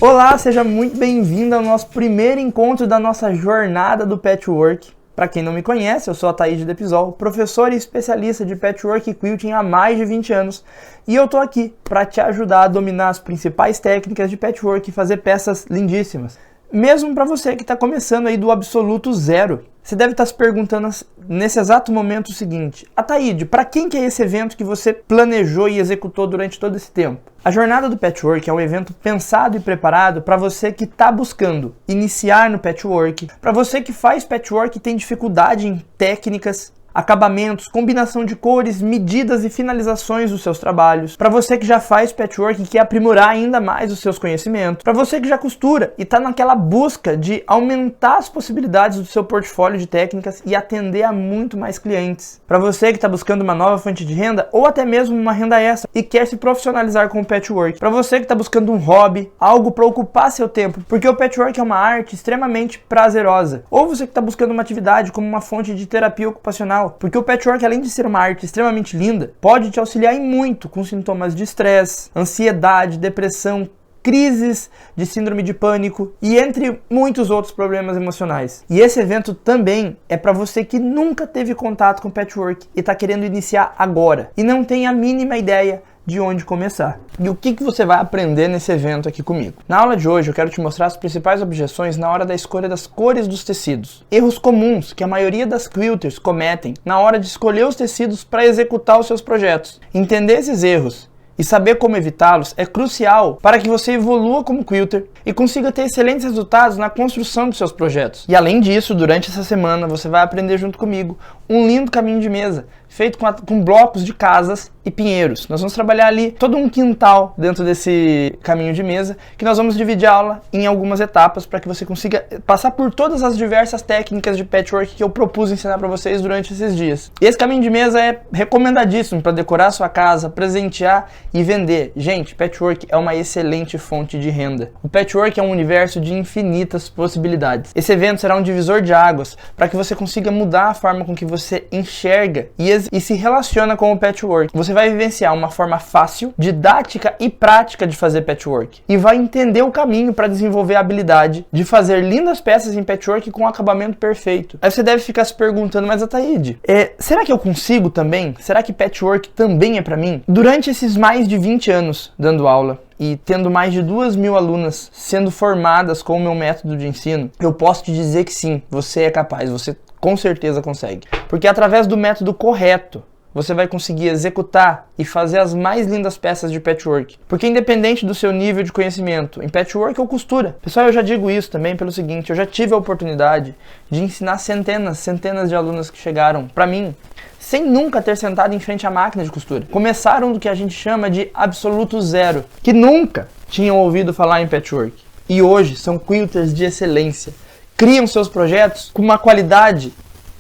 Olá, seja muito bem-vindo ao nosso primeiro encontro da nossa jornada do patchwork. Para quem não me conhece, eu sou a Thaís Depisol, professora e especialista de patchwork e quilting há mais de 20 anos, e eu tô aqui para te ajudar a dominar as principais técnicas de patchwork e fazer peças lindíssimas. Mesmo para você que está começando aí do absoluto zero. Você deve estar se perguntando nesse exato momento o seguinte: Ataíde, para quem que é esse evento que você planejou e executou durante todo esse tempo? A Jornada do Patchwork é um evento pensado e preparado para você que está buscando iniciar no patchwork, para você que faz patchwork e tem dificuldade em técnicas, acabamentos, combinação de cores, medidas e finalizações dos seus trabalhos, para você que já faz patchwork e quer aprimorar ainda mais os seus conhecimentos, para você que já costura e está naquela busca de aumentar as possibilidades do seu portfólio de técnicas e atender a muito mais clientes, para você que está buscando uma nova fonte de renda ou até mesmo uma renda extra e quer se profissionalizar com o patchwork, para você que está buscando um hobby, algo para ocupar seu tempo, porque o patchwork é uma arte extremamente prazerosa, ou você que está buscando uma atividade como uma fonte de terapia ocupacional, porque o patchwork, além de ser uma arte extremamente linda, pode te auxiliar em muito com sintomas de estresse, ansiedade, depressão, crises de síndrome de pânico e entre muitos outros problemas emocionais. E esse evento também é para você que nunca teve contato com patchwork e está querendo iniciar agora e não tem a mínima ideia de onde começar. E o que você vai aprender nesse evento aqui comigo? Na aula de hoje eu quero te mostrar as principais objeções na hora da escolha das cores dos tecidos. Erros comuns que a maioria das quilters cometem na hora de escolher os tecidos para executar os seus projetos. Entender esses erros e saber como evitá-los é crucial para que você evolua como quilter e consiga ter excelentes resultados na construção dos seus projetos. E além disso, durante essa semana você vai aprender junto comigo um lindo caminho de mesa feito com blocos de casas e pinheiros. Nós vamos trabalhar ali todo um quintal dentro desse caminho de mesa, que nós vamos dividir a aula em algumas etapas para que você consiga passar por todas as diversas técnicas de patchwork que eu propus ensinar para vocês durante esses dias. E esse caminho de mesa é recomendadíssimo para decorar a sua casa, presentear e vender. Gente, patchwork é uma excelente fonte de renda. O patchwork é um universo de infinitas possibilidades. Esse evento será um divisor de águas para que você consiga mudar a forma com que você enxerga e se relaciona com o patchwork. Você vai vivenciar uma forma fácil, didática e prática de fazer patchwork. E vai entender o caminho para desenvolver a habilidade de fazer lindas peças em patchwork com um acabamento perfeito. Aí você deve ficar se perguntando, mas Ataíde, será que eu consigo também? Será que patchwork também é para mim? Durante esses mais de 20 anos dando aula, e tendo mais de 2.000 alunas sendo formadas com o meu método de ensino, eu posso te dizer que sim, você é capaz, você com certeza consegue. Porque através do método correto, você vai conseguir executar e fazer as mais lindas peças de patchwork. Porque independente do seu nível de conhecimento em patchwork ou costura, pessoal, eu já digo isso também pelo seguinte: eu já tive a oportunidade de ensinar centenas de alunas que chegaram para mim sem nunca ter sentado em frente à máquina de costura. Começaram do que a gente chama de absoluto zero, que nunca tinham ouvido falar em patchwork. E hoje são quilters de excelência. Criam seus projetos com uma qualidade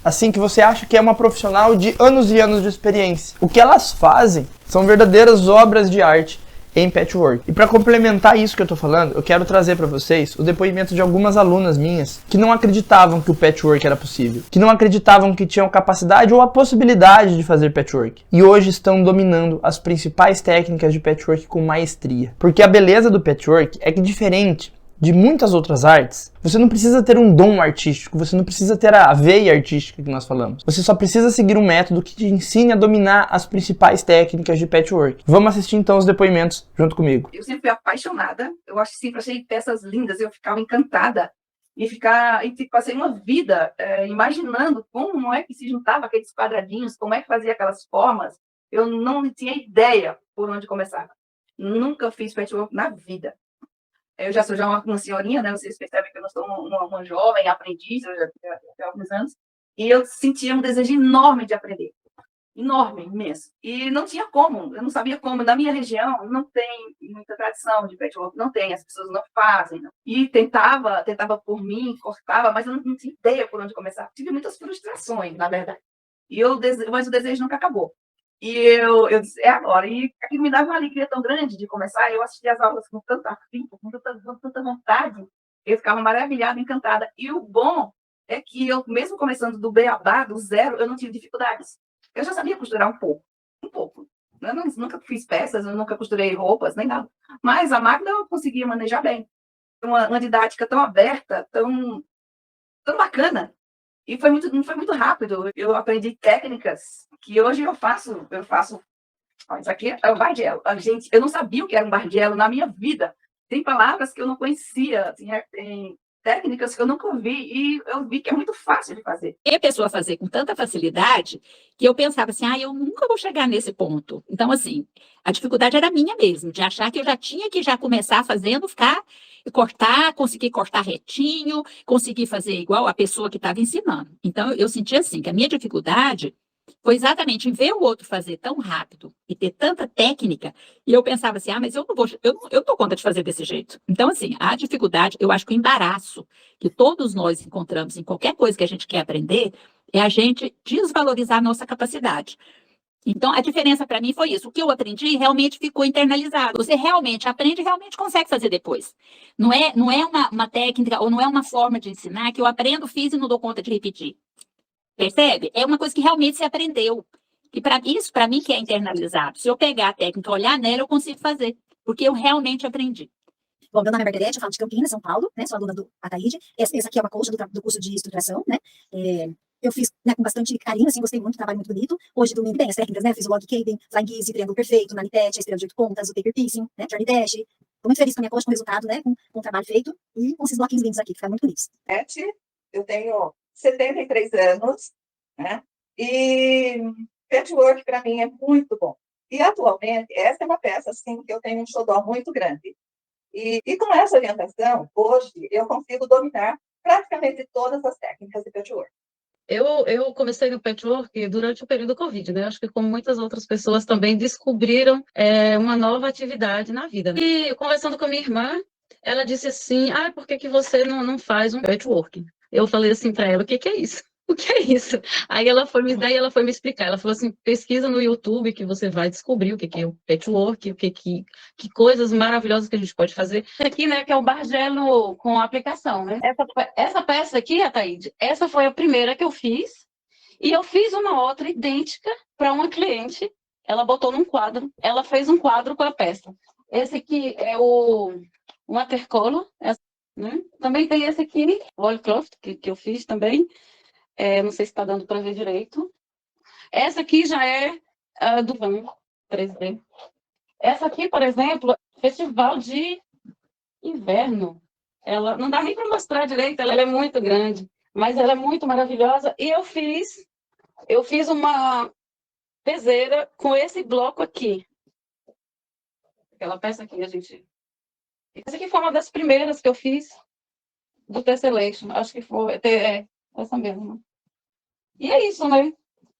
assim que você acha que é uma profissional de anos e anos de experiência. O que elas fazem são verdadeiras obras de arte em patchwork. E para complementar isso que eu tô falando, eu quero trazer para vocês o depoimento de algumas alunas minhas que não acreditavam que o patchwork era possível, que não acreditavam que tinham capacidade ou a possibilidade de fazer patchwork. E hoje estão dominando as principais técnicas de patchwork com maestria. Porque a beleza do patchwork é que, diferente de muitas outras artes, você não precisa ter um dom artístico, você não precisa ter a veia artística que nós falamos. Você só precisa seguir um método que te ensine a dominar as principais técnicas de patchwork. Vamos assistir então os depoimentos junto comigo. Eu sempre fui apaixonada, eu acho que sempre achei peças lindas, eu ficava encantada e passei uma vida imaginando como é que se juntava aqueles quadradinhos, como é que fazia aquelas formas. Eu não tinha ideia por onde começar. Nunca fiz patchwork na vida. Eu já sou uma senhorinha, né? Vocês percebem que eu não sou uma jovem aprendiz, eu já tenho alguns anos, e eu sentia um desejo enorme de aprender. Enorme, imenso. E não tinha como, eu não sabia como. Na minha região não tem muita tradição de patchwork, não tem, as pessoas não fazem. Não. E tentava por mim, cortava, mas eu não tinha ideia por onde começar. Tive muitas frustrações, na verdade. Mas o desejo nunca acabou. E eu disse, é agora. E aquilo me dava uma alegria tão grande de começar. Eu assistia as aulas com tanto afinco, com tanta vontade. Eu ficava maravilhada, encantada. E o bom é que eu, mesmo começando do beabá, do zero, eu não tive dificuldades. Eu já sabia costurar um pouco. Eu nunca fiz peças, eu nunca costurei roupas, nem nada. Mas a máquina eu conseguia manejar bem. uma didática tão aberta, tão bacana. E foi muito rápido. Eu aprendi técnicas que hoje eu faço. Ó, isso aqui é o Bargello. Gente, eu não sabia o que era um Bargello na minha vida. Tem palavras que eu não conhecia, tem técnicas que eu nunca ouvi, e eu vi que é muito fácil de fazer. E a pessoa fazer com tanta facilidade que eu pensava assim, eu nunca vou chegar nesse ponto. Então, assim, a dificuldade era minha mesmo, de achar que eu já tinha que já começar fazendo, conseguir cortar retinho, conseguir fazer igual a pessoa que estava ensinando. Então, eu senti assim, que a minha dificuldade foi exatamente em ver o outro fazer tão rápido e ter tanta técnica, e eu pensava assim, mas eu não dou conta de fazer desse jeito. Então, assim, a dificuldade, eu acho que o embaraço que todos nós encontramos em qualquer coisa que a gente quer aprender, é a gente desvalorizar a nossa capacidade. Então, a diferença para mim foi isso. O que eu aprendi realmente ficou internalizado. Você realmente aprende e realmente consegue fazer depois. Não é uma técnica ou não é uma forma de ensinar que eu aprendo, fiz e não dou conta de repetir. Percebe? É uma coisa que realmente você aprendeu. E para mim, que é internalizado. Se eu pegar a técnica, olhar nela, eu consigo fazer. Porque eu realmente aprendi. Bom, meu nome é Margarete, eu falo de Campinas, São Paulo, né? Sou aluna do Ataíde. Essa aqui é uma coach do curso de estruturação, né? Eu fiz, né, com bastante carinho, assim, gostei muito, trabalho muito bonito. Hoje domino bem as técnicas, né? Fiz o log cabin, flying easy, triângulo perfeito, nanitete, a estrela de 8 pontas, o paper piecing, né? Journey dash. Tô muito feliz com a minha coach, com o resultado, né? Com o trabalho feito e com esses bloquinhos lindos aqui, ficar muito feliz. Eu tenho 73 anos, né? E patchwork para mim é muito bom. E atualmente, essa é uma peça assim, que eu tenho um xodó muito grande. E com essa orientação, hoje, eu consigo dominar praticamente todas as técnicas de patchwork. Eu comecei no patchwork durante o período Covid, né? Acho que como muitas outras pessoas também descobriram uma nova atividade na vida, né? E conversando com a minha irmã, ela disse assim, por que você não faz um patchwork? Eu falei assim para ela, o que é isso? O que é isso? Aí ela foi me explicar. Ela falou assim, pesquisa no YouTube que você vai descobrir o que é o patchwork, que coisas maravilhosas que a gente pode fazer. Aqui, né, que é o Bargello com aplicação, né? Essa peça aqui, Ataíde, essa foi a primeira que eu fiz. E eu fiz uma outra idêntica para uma cliente. Ela botou num quadro. Ela fez um quadro com a peça. Esse aqui é o watercolor, né? Também tem esse aqui, o oilcloth, que eu fiz também. Não sei se está dando para ver direito. Essa aqui já é do Van 3D. Essa aqui, por exemplo, Festival de Inverno. Ela não dá nem para mostrar direito, ela é muito grande, mas ela é muito maravilhosa. E eu fiz uma peseira com esse bloco aqui. Aquela peça aqui, essa aqui foi uma das primeiras que eu fiz do Tessellation. Acho que foi essa mesmo. E é isso, né?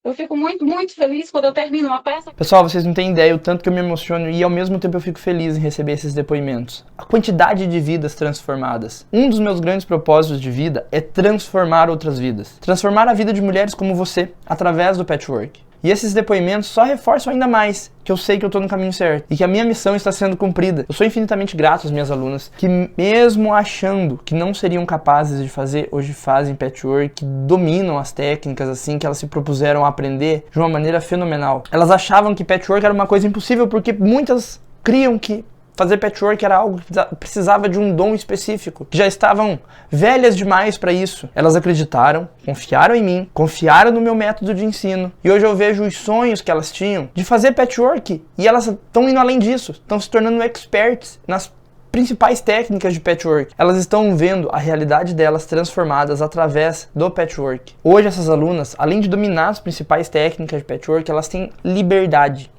Eu fico muito, muito feliz quando eu termino uma peça. Pessoal, vocês não têm ideia o tanto que eu me emociono e ao mesmo tempo eu fico feliz em receber esses depoimentos. A quantidade de vidas transformadas. Um dos meus grandes propósitos de vida é transformar outras vidas. Transformar a vida de mulheres como você, através do patchwork. E esses depoimentos só reforçam ainda mais que eu sei que eu estou no caminho certo e que a minha missão está sendo cumprida. Eu sou infinitamente grato às minhas alunas que, mesmo achando que não seriam capazes de fazer, hoje fazem patchwork, dominam as técnicas assim que elas se propuseram a aprender de uma maneira fenomenal. Elas achavam que patchwork era uma coisa impossível porque muitas criam que fazer patchwork era algo que precisava de um dom específico, que já estavam velhas demais para isso. Elas acreditaram, confiaram em mim, confiaram no meu método de ensino. E hoje eu vejo os sonhos que elas tinham de fazer patchwork. E elas estão indo além disso, estão se tornando experts nas principais técnicas de patchwork. Elas estão vendo a realidade delas transformadas através do patchwork. Hoje essas alunas, além de dominar as principais técnicas de patchwork, elas têm liberdade.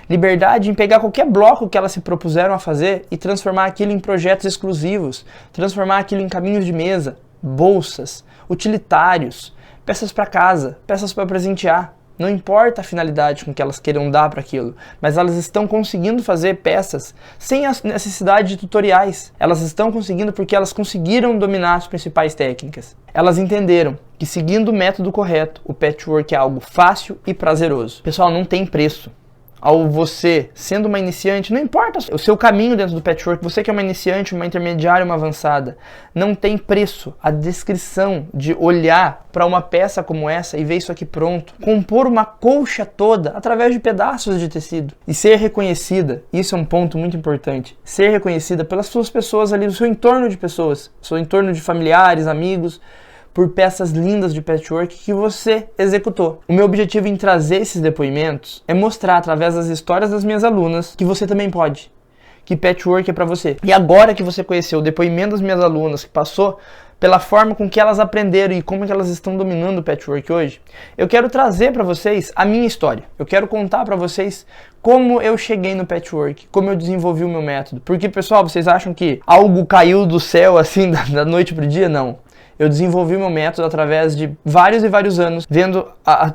Liberdade em pegar qualquer bloco que elas se propuseram a fazer e transformar aquilo em projetos exclusivos, transformar aquilo em caminhos de mesa, bolsas, utilitários, peças para casa, peças para presentear. Não importa a finalidade com que elas queiram dar para aquilo, mas elas estão conseguindo fazer peças sem a necessidade de tutoriais. Elas estão conseguindo porque elas conseguiram dominar as principais técnicas. Elas entenderam que seguindo o método correto, o patchwork é algo fácil e prazeroso. Pessoal, não tem preço. ao você sendo uma iniciante, não importa o seu caminho dentro do patchwork, você que é uma iniciante, uma intermediária, uma avançada, não tem preço a descrição de olhar para uma peça como essa e ver isso aqui pronto, compor uma colcha toda através de pedaços de tecido e ser reconhecida. Isso é um ponto muito importante, ser reconhecida pelas suas pessoas ali, do seu entorno de pessoas, seu entorno de familiares, amigos, por peças lindas de patchwork que você executou. O meu objetivo em trazer esses depoimentos é mostrar através das histórias das minhas alunas que você também pode, que patchwork é para você. E agora que você conheceu o depoimento das minhas alunas, que passou pela forma com que elas aprenderam e como que elas estão dominando o patchwork hoje, eu quero trazer para vocês a minha história. Eu quero contar para vocês como eu cheguei no patchwork, como eu desenvolvi o meu método. Porque, pessoal, vocês acham que algo caiu do céu assim da noite pro dia? Não. Eu desenvolvi meu método através de vários e vários anos, vendo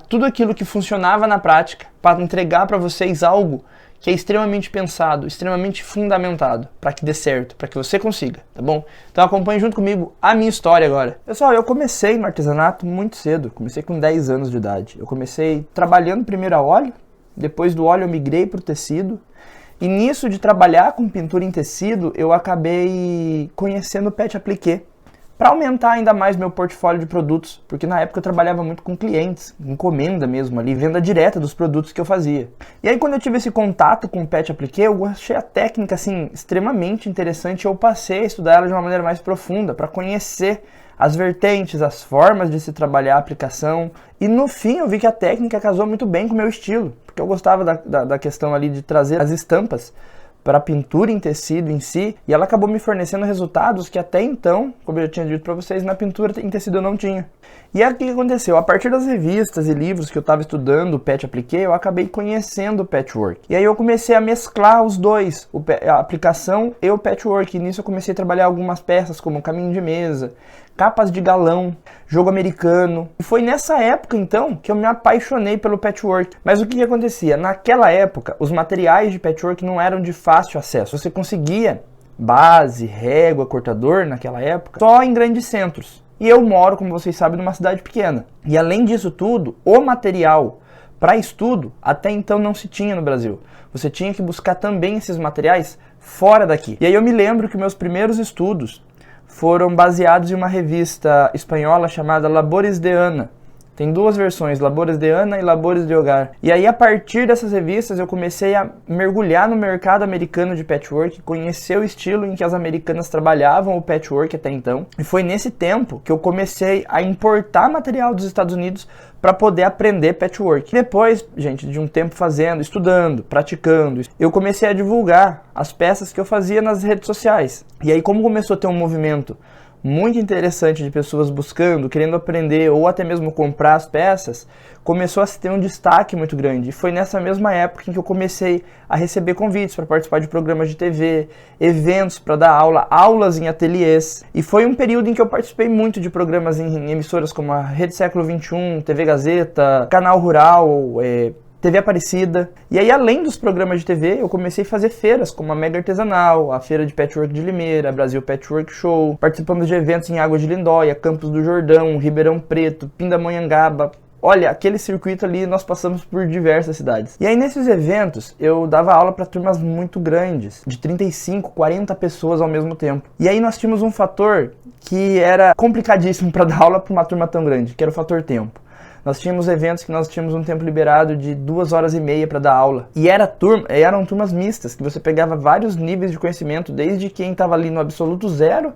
tudo aquilo que funcionava na prática, para entregar para vocês algo que é extremamente pensado, extremamente fundamentado, para que dê certo, para que você consiga, tá bom? Então acompanhe junto comigo a minha história agora. Pessoal, eu comecei no artesanato muito cedo, comecei com 10 anos de idade. Eu comecei trabalhando primeiro a óleo, depois do óleo eu migrei para o tecido, e nisso de trabalhar com pintura em tecido, eu acabei conhecendo o pet appliqué, para aumentar ainda mais meu portfólio de produtos, porque na época eu trabalhava muito com clientes, encomenda mesmo ali, venda direta dos produtos que eu fazia. E aí quando eu tive esse contato com o pet appliqué, eu achei a técnica assim extremamente interessante, eu passei a estudar ela de uma maneira mais profunda, para conhecer as vertentes, as formas de se trabalhar a aplicação, e no fim eu vi que a técnica casou muito bem com o meu estilo, porque eu gostava da questão ali de trazer as estampas para a pintura em tecido em si, e ela acabou me fornecendo resultados que até então, como eu já tinha dito para vocês, na pintura em tecido eu não tinha. E aí o que aconteceu? A partir das revistas e livros que eu estava estudando o pet appliqué, eu acabei conhecendo o patchwork. E aí eu comecei a mesclar os dois, a aplicação e o patchwork, e nisso eu comecei a trabalhar algumas peças como caminho de mesa, capas de galão, jogo americano. E foi nessa época, então, que eu me apaixonei pelo patchwork. Mas o que acontecia? Naquela época, os materiais de patchwork não eram de fácil acesso. Você conseguia base, régua, cortador, naquela época, só em grandes centros. E eu moro, como vocês sabem, numa cidade pequena. E além disso tudo, o material para estudo até então não se tinha no Brasil. Você tinha que buscar também esses materiais fora daqui. E aí eu me lembro que meus primeiros estudos foram baseados em uma revista espanhola chamada Labores de Ana. Tem duas versões, Labores de Ana e Labores de Hogar. E aí, a partir dessas revistas, eu comecei a mergulhar no mercado americano de patchwork, conhecer o estilo em que as americanas trabalhavam o patchwork até então. E foi nesse tempo que eu comecei a importar material dos Estados Unidos para poder aprender patchwork. Depois, gente, de um tempo fazendo, estudando, praticando, eu comecei a divulgar as peças que eu fazia nas redes sociais. E aí, como começou a ter um movimento muito interessante de pessoas buscando, querendo aprender ou até mesmo comprar as peças, começou a se ter um destaque muito grande. E foi nessa mesma época em que eu comecei a receber convites para participar de programas de TV, eventos para dar aula, aulas em ateliês. E foi um período em que eu participei muito de programas em emissoras como a Rede Século XXI, TV Gazeta, Canal Rural, TV Aparecida. E aí, além dos programas de TV, eu comecei a fazer feiras, como a Mega Artesanal, a Feira de Patchwork de Limeira, a Brasil Patchwork Show. Participamos de eventos em Águas de Lindóia, Campos do Jordão, Ribeirão Preto, Pindamonhangaba. Olha, aquele circuito ali nós passamos por diversas cidades. E aí, nesses eventos, eu dava aula para turmas muito grandes, de 35, 40 pessoas ao mesmo tempo. E aí nós tínhamos um fator que era complicadíssimo para dar aula para uma turma tão grande, que era o fator tempo. Nós tínhamos eventos que nós tínhamos um tempo liberado de 2h30 para dar aula. E eram turmas mistas, que você pegava vários níveis de conhecimento, desde quem estava ali no absoluto zero,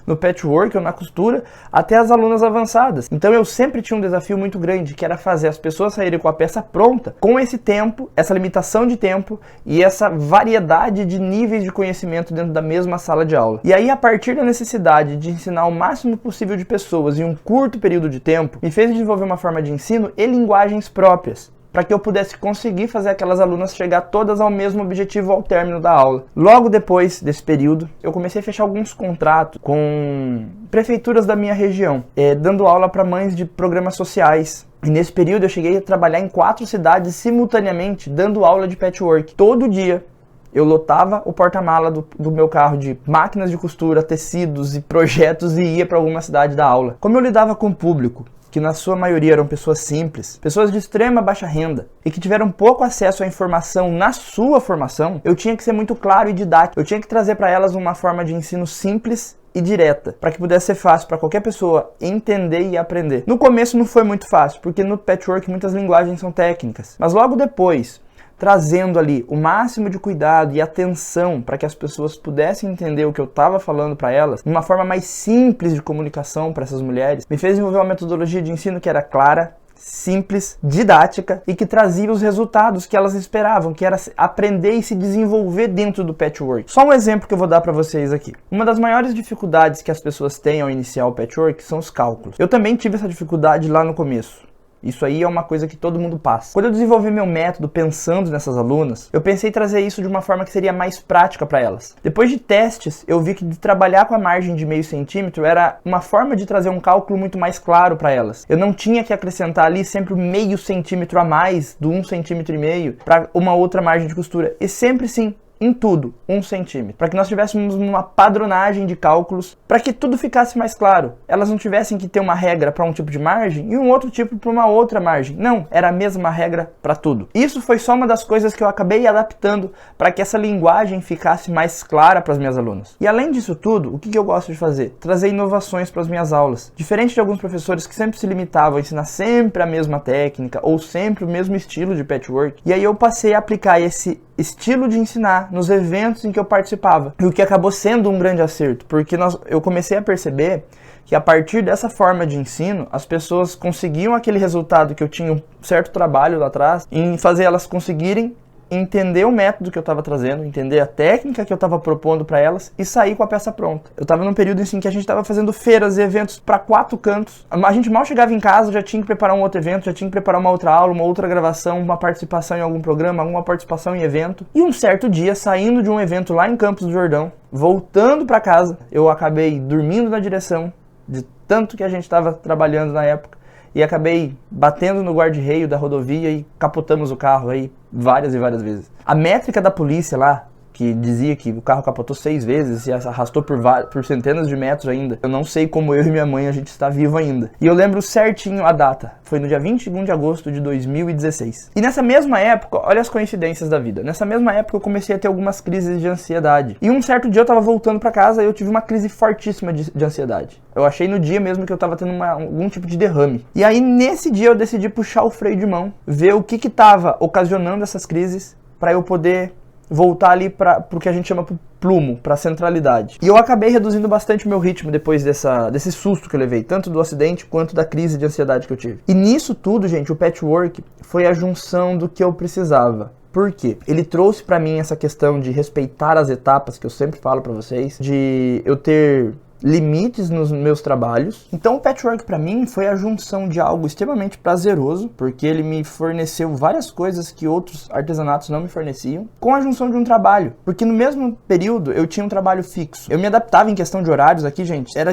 no patchwork ou na costura, até as alunas avançadas. Então eu sempre tinha um desafio muito grande, que era fazer as pessoas saírem com a peça pronta, com esse tempo, essa limitação de tempo e essa variedade de níveis de conhecimento dentro da mesma sala de aula. E aí, a partir da necessidade de ensinar o máximo possível de pessoas em um curto período de tempo, me fez desenvolver uma forma de ensino e linguagens próprias, para que eu pudesse conseguir fazer aquelas alunas chegar todas ao mesmo objetivo ao término da aula. Logo depois desse período, eu comecei a fechar alguns contratos com prefeituras da minha região, dando aula para mães de programas sociais. E nesse período eu cheguei a trabalhar em 4 cidades simultaneamente, dando aula de patchwork. Todo dia eu lotava o porta-mala do meu carro de máquinas de costura, tecidos e projetos e ia para alguma cidade dar aula. Como eu lidava com o público, que na sua maioria eram pessoas simples, pessoas de extrema baixa renda, e que tiveram pouco acesso à informação na sua formação, eu tinha que ser muito claro e didático. Eu tinha que trazer para elas uma forma de ensino simples e direta, para que pudesse ser fácil para qualquer pessoa entender e aprender. No começo não foi muito fácil, porque no patchwork muitas linguagens são técnicas, mas logo depois, trazendo ali o máximo de cuidado e atenção para que as pessoas pudessem entender o que eu estava falando para elas, de uma forma mais simples de comunicação para essas mulheres, me fez desenvolver uma metodologia de ensino que era clara, simples, didática e que trazia os resultados que elas esperavam, que era aprender e se desenvolver dentro do patchwork. Só um exemplo que eu vou dar para vocês aqui. Uma das maiores dificuldades que as pessoas têm ao iniciar o patchwork são os cálculos. Eu também tive essa dificuldade lá no começo. Isso aí é uma coisa que todo mundo passa. Quando eu desenvolvi meu método pensando nessas alunas, eu pensei em trazer isso de uma forma que seria mais prática para elas. Depois de testes, eu vi que de trabalhar com a margem de meio centímetro era uma forma de trazer um cálculo muito mais claro para elas. Eu não tinha que acrescentar ali sempre meio centímetro a mais do 1,5 centímetro para uma outra margem de costura. E sempre sim, em tudo, 1 centímetro, para que nós tivéssemos uma padronagem de cálculos, para que tudo ficasse mais claro. Elas não tivessem que ter uma regra para um tipo de margem e um outro tipo para uma outra margem. Não, era a mesma regra para tudo. Isso foi só uma das coisas que eu acabei adaptando para que essa linguagem ficasse mais clara para as minhas alunas. E além disso tudo, o que eu gosto de fazer? Trazer inovações para as minhas aulas. Diferente de alguns professores que sempre se limitavam a ensinar sempre a mesma técnica ou sempre o mesmo estilo de patchwork, e aí eu passei a aplicar esse estilo de ensinar nos eventos em que eu participava. E o que acabou sendo um grande acerto, porque eu comecei a perceber que a partir dessa forma de ensino, as pessoas conseguiam aquele resultado que eu tinha um certo trabalho lá atrás, em fazer elas conseguirem entender o método que eu estava trazendo, entender a técnica que eu estava propondo para elas e sair com a peça pronta. Eu estava num período assim que a gente estava fazendo feiras e eventos para 4 cantos. A gente mal chegava em casa, já tinha que preparar um outro evento, já tinha que preparar uma outra aula, uma outra gravação, uma participação em algum programa, alguma participação em evento. E um certo dia, saindo de um evento lá em Campos do Jordão, voltando para casa, eu acabei dormindo na direção de tanto que a gente estava trabalhando na época. E acabei batendo no guarda-reio da rodovia e capotamos o carro aí várias e várias vezes. A métrica da polícia lá, que dizia que o carro capotou 6 vezes e arrastou por centenas de metros ainda. Eu não sei como eu e minha mãe a gente está vivo ainda. E eu lembro certinho a data. Foi no dia 21 de agosto de 2016. E nessa mesma época, olha as coincidências da vida. Nessa mesma época eu comecei a ter algumas crises de ansiedade. E um certo dia eu tava voltando para casa e eu tive uma crise fortíssima de ansiedade. Eu achei no dia mesmo que eu tava tendo algum tipo de derrame. E aí nesse dia eu decidi puxar o freio de mão, ver o que tava ocasionando essas crises para eu poder voltar ali para o que a gente chama plumo, para a centralidade. E eu acabei reduzindo bastante o meu ritmo depois desse susto que eu levei, tanto do acidente quanto da crise de ansiedade que eu tive. E nisso tudo, gente, o patchwork foi a junção do que eu precisava. Por quê? Ele trouxe para mim essa questão de respeitar as etapas, que eu sempre falo para vocês, de eu ter limites nos meus trabalhos. Então o patchwork para mim foi a junção de algo extremamente prazeroso, porque ele me forneceu várias coisas que outros artesanatos não me forneciam, com a junção de um trabalho, porque no mesmo período eu tinha um trabalho fixo. Eu me adaptava em questão de horários aqui, gente, era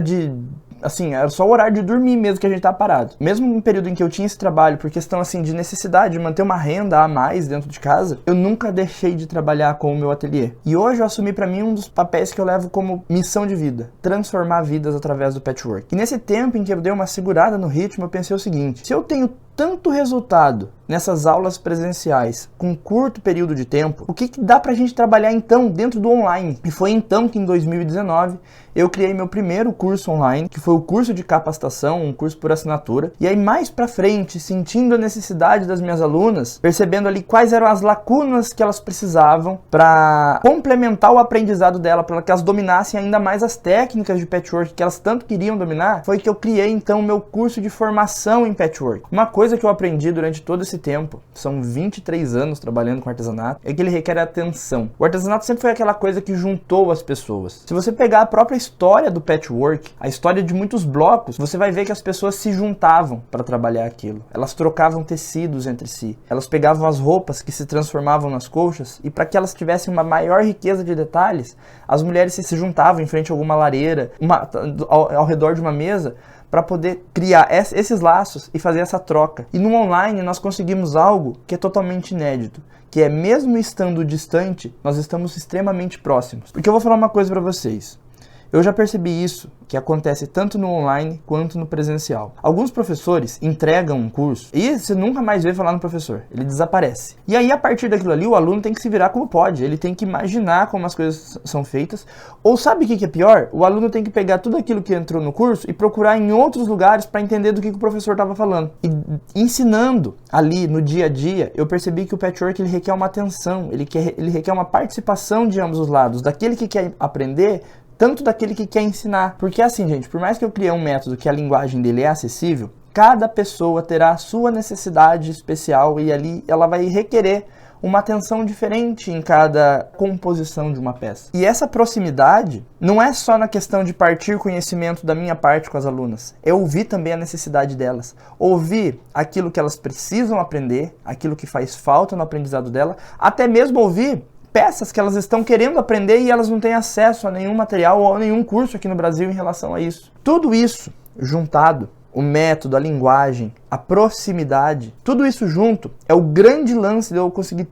só o horário de dormir mesmo que a gente tava parado. Mesmo no período em que eu tinha esse trabalho, por questão assim de necessidade de manter uma renda a mais dentro de casa, eu nunca deixei de trabalhar com o meu ateliê. E hoje eu assumi para mim um dos papéis que eu levo como missão de vida, transformar vidas através do patchwork. E nesse tempo em que eu dei uma segurada no ritmo, eu pensei o seguinte: se eu tenho tanto resultado nessas aulas presenciais com um curto período de tempo, o que dá pra gente trabalhar então dentro do online? E foi então que em 2019 eu criei meu primeiro curso online, que foi o curso de capacitação, um curso por assinatura. E aí mais pra frente, sentindo a necessidade das minhas alunas, percebendo ali quais eram as lacunas que elas precisavam para complementar o aprendizado dela, para que elas dominassem ainda mais as técnicas de patchwork que elas tanto queriam dominar, foi que eu criei então o meu curso de formação em patchwork. Uma coisa que eu aprendi durante todo esse tempo, são 23 anos trabalhando com artesanato, é que ele requer atenção. O artesanato sempre foi aquela coisa que juntou as pessoas. Se você pegar a própria história do patchwork, a história de muitos blocos, você vai ver que as pessoas se juntavam para trabalhar aquilo. Elas trocavam tecidos entre si. Elas pegavam as roupas que se transformavam nas colchas e para que elas tivessem uma maior riqueza de detalhes, as mulheres se juntavam em frente a alguma lareira, ao redor de uma mesa, para poder criar esses laços e fazer essa troca. E no online nós conseguimos algo que é totalmente inédito, que é mesmo estando distante, nós estamos extremamente próximos. Porque eu vou falar uma coisa para vocês. Eu já percebi isso, que acontece tanto no online quanto no presencial. Alguns professores entregam um curso e você nunca mais vê falar no professor, ele desaparece. E aí, a partir daquilo ali, o aluno tem que se virar como pode, ele tem que imaginar como as coisas são feitas. Ou sabe o que é pior? O aluno tem que pegar tudo aquilo que entrou no curso e procurar em outros lugares para entender do que o professor estava falando. E ensinando ali no dia a dia, eu percebi que o patchwork ele requer uma atenção, ele requer uma participação de ambos os lados, daquele que quer aprender, tanto daquele que quer ensinar. Porque assim, gente, por mais que eu criei um método que a linguagem dele é acessível, cada pessoa terá a sua necessidade especial e ali ela vai requerer uma atenção diferente em cada composição de uma peça. E essa proximidade não é só na questão de partir conhecimento da minha parte com as alunas, é ouvir também a necessidade delas, ouvir aquilo que elas precisam aprender, aquilo que faz falta no aprendizado dela, até mesmo ouvir peças que elas estão querendo aprender e elas não têm acesso a nenhum material ou a nenhum curso aqui no Brasil em relação a isso. Tudo isso juntado, o método, a linguagem, a proximidade, tudo isso junto é o grande lance de eu conseguir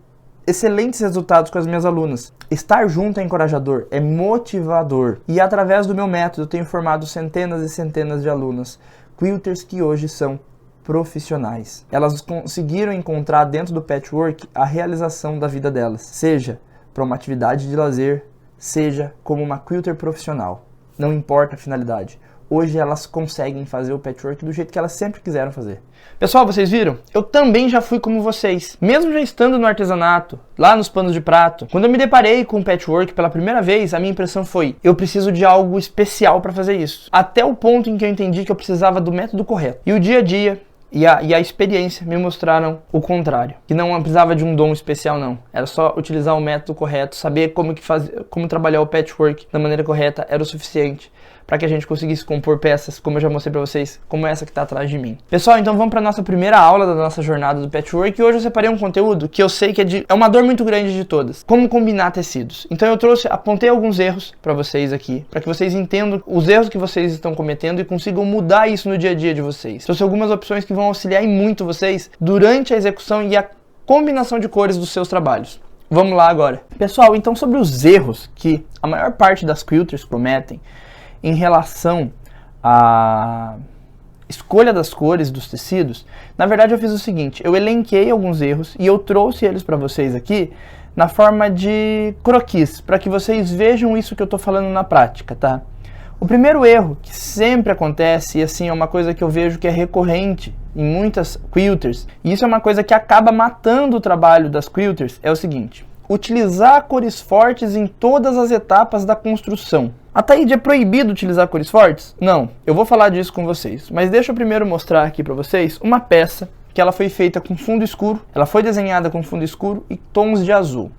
excelentes resultados com as minhas alunas. Estar junto é encorajador, é motivador. E através do meu método eu tenho formado centenas e centenas de alunas, quilters que hoje são profissionais. Elas conseguiram encontrar dentro do patchwork a realização da vida delas, seja para uma atividade de lazer, seja como uma quilter profissional. Não importa a finalidade. Hoje elas conseguem fazer o patchwork do jeito que elas sempre quiseram fazer. Pessoal, vocês viram? Eu também já fui como vocês. Mesmo já estando no artesanato, lá nos panos de prato, quando eu me deparei com o patchwork pela primeira vez, a minha impressão foi: eu preciso de algo especial para fazer isso. Até o ponto em que eu entendi que eu precisava do método correto. E o dia a dia e a experiência me mostraram o contrário. Que não precisava de um dom especial, não. Era só utilizar o método correto, saber como trabalhar o patchwork da maneira correta era o suficiente para que a gente conseguisse compor peças, como eu já mostrei para vocês, como essa que está atrás de mim. Pessoal, então vamos para a nossa primeira aula da nossa jornada do patchwork. E hoje eu separei um conteúdo que eu sei que é uma dor muito grande de todas. Como combinar tecidos. Então eu apontei alguns erros para vocês aqui, para que vocês entendam os erros que vocês estão cometendo e consigam mudar isso no dia a dia de vocês. Trouxe algumas opções que vão auxiliar muito vocês durante a execução e a combinação de cores dos seus trabalhos. Vamos lá agora. Pessoal, então sobre os erros que a maior parte das quilters cometem em relação à escolha das cores dos tecidos, na verdade eu fiz o seguinte: eu elenquei alguns erros e eu trouxe eles para vocês aqui na forma de croquis, para que vocês vejam isso que eu estou falando na prática, tá? O primeiro erro que sempre acontece, e assim é uma coisa que eu vejo que é recorrente em muitas quilters, e isso é uma coisa que acaba matando o trabalho das quilters, é o seguinte: utilizar cores fortes em todas as etapas da construção. Ataíde, é proibido utilizar cores fortes? Não, eu vou falar disso com vocês, mas deixa eu primeiro mostrar aqui para vocês uma peça que ela foi feita com fundo escuro, ela foi desenhada com fundo escuro e tons de azul.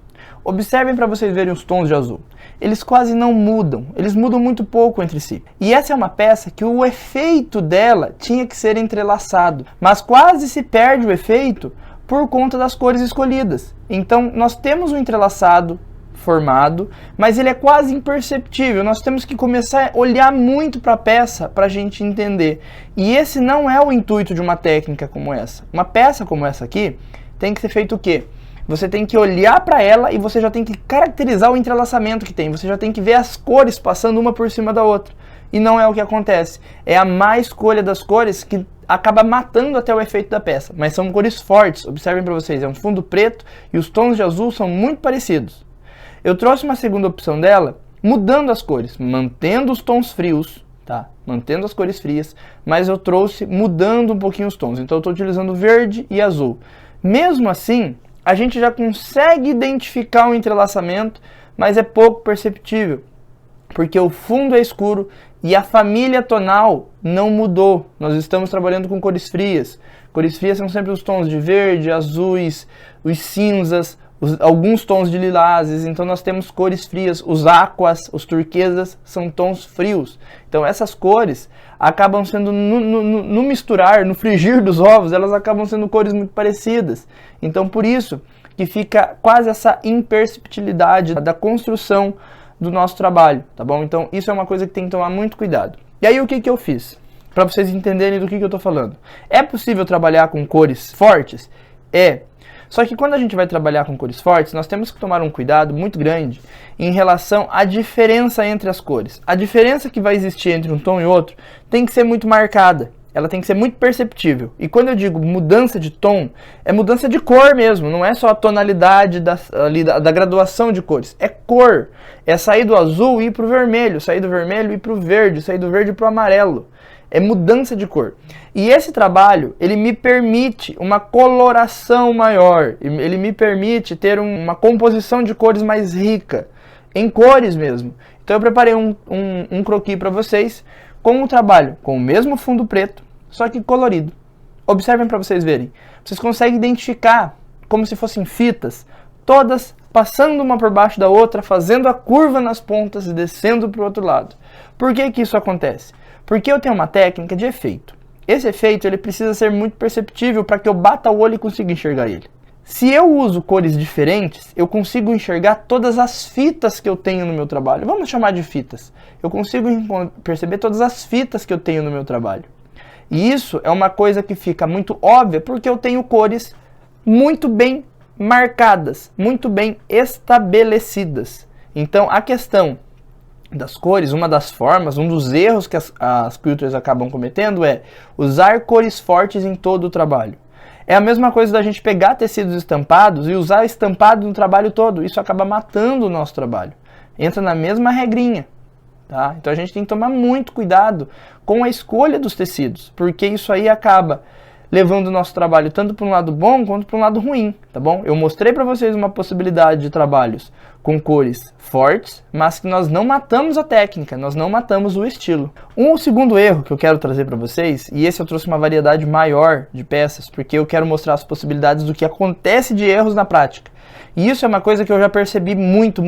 Observem para vocês verem os tons de azul. Eles quase não mudam, eles mudam muito pouco entre si. E essa é uma peça que o efeito dela tinha que ser entrelaçado, mas quase se perde o efeito por conta das cores escolhidas. Então nós temos um entrelaçado formado, mas ele é quase imperceptível. Nós temos que começar a olhar muito para a peça para a gente entender. E esse não é o intuito de uma técnica como essa. Uma peça como essa aqui tem que ser feito o quê? Você tem que olhar para ela e você já tem que caracterizar o entrelaçamento que tem. Você já tem que ver as cores passando uma por cima da outra. E não é o que acontece. É a má escolha das cores que acaba matando até o efeito da peça. Mas são cores fortes. Observem para vocês. É um fundo preto e os tons de azul são muito parecidos. Eu trouxe uma segunda opção dela, mudando as cores, mantendo os tons frios, tá? Mantendo as cores frias, mas eu trouxe mudando um pouquinho os tons. Então eu estou utilizando verde e azul. Mesmo assim, a gente já consegue identificar um entrelaçamento, mas é pouco perceptível, porque o fundo é escuro e a família tonal não mudou. Nós estamos trabalhando com cores frias. Cores frias são sempre os tons de verde, azuis, os cinzas, alguns tons de lilazes. Então nós temos cores frias. Os aquas, os turquesas são tons frios. Então essas cores acabam sendo, no misturar, no frigir dos ovos, elas acabam sendo cores muito parecidas. Então por isso que fica quase essa imperceptibilidade da construção do nosso trabalho, tá bom? Então isso é uma coisa que tem que tomar muito cuidado. E aí o que eu fiz? Para vocês entenderem do que eu estou falando. É possível trabalhar com cores fortes? É. Só que quando a gente vai trabalhar com cores fortes, nós temos que tomar um cuidado muito grande em relação à diferença entre as cores. A diferença que vai existir entre um tom e outro tem que ser muito marcada. Ela tem que ser muito perceptível. E quando eu digo mudança de tom, é mudança de cor mesmo. Não é só a tonalidade da graduação de cores. É cor. É sair do azul e ir para o vermelho. Sair do vermelho e ir para o verde. Sair do verde para o amarelo. É mudança de cor. E esse trabalho, ele me permite uma coloração maior. Ele me permite ter uma composição de cores mais rica. Em cores mesmo. Então eu preparei um croquis para vocês com um trabalho com o mesmo fundo preto, só que colorido. Observem para vocês verem. Vocês conseguem identificar como se fossem fitas, todas passando uma por baixo da outra, fazendo a curva nas pontas e descendo para o outro lado. Por que que isso acontece? Porque eu tenho uma técnica de efeito. Esse efeito ele precisa ser muito perceptível para que eu bata o olho e consiga enxergar ele. Se eu uso cores diferentes, eu consigo enxergar todas as fitas que eu tenho no meu trabalho. Vamos chamar de fitas. Eu consigo perceber todas as fitas que eu tenho no meu trabalho. E isso é uma coisa que fica muito óbvia porque eu tenho cores muito bem marcadas, muito bem estabelecidas. Então a questão das cores, uma das formas, um dos erros que as quilters acabam cometendo é usar cores fortes em todo o trabalho. É a mesma coisa da gente pegar tecidos estampados e usar estampado no trabalho todo. Isso acaba matando o nosso trabalho. Entra na mesma regrinha. Tá? Então a gente tem que tomar muito cuidado com a escolha dos tecidos, porque isso aí acaba levando o nosso trabalho tanto para um lado bom quanto para um lado ruim, tá bom? Eu mostrei para vocês uma possibilidade de trabalhos com cores fortes, mas que nós não matamos a técnica, nós não matamos o estilo. Um segundo erro que eu quero trazer para vocês, e esse eu trouxe uma variedade maior de peças, porque eu quero mostrar as possibilidades do que acontece de erros na prática. E isso é uma coisa que eu já percebi muito,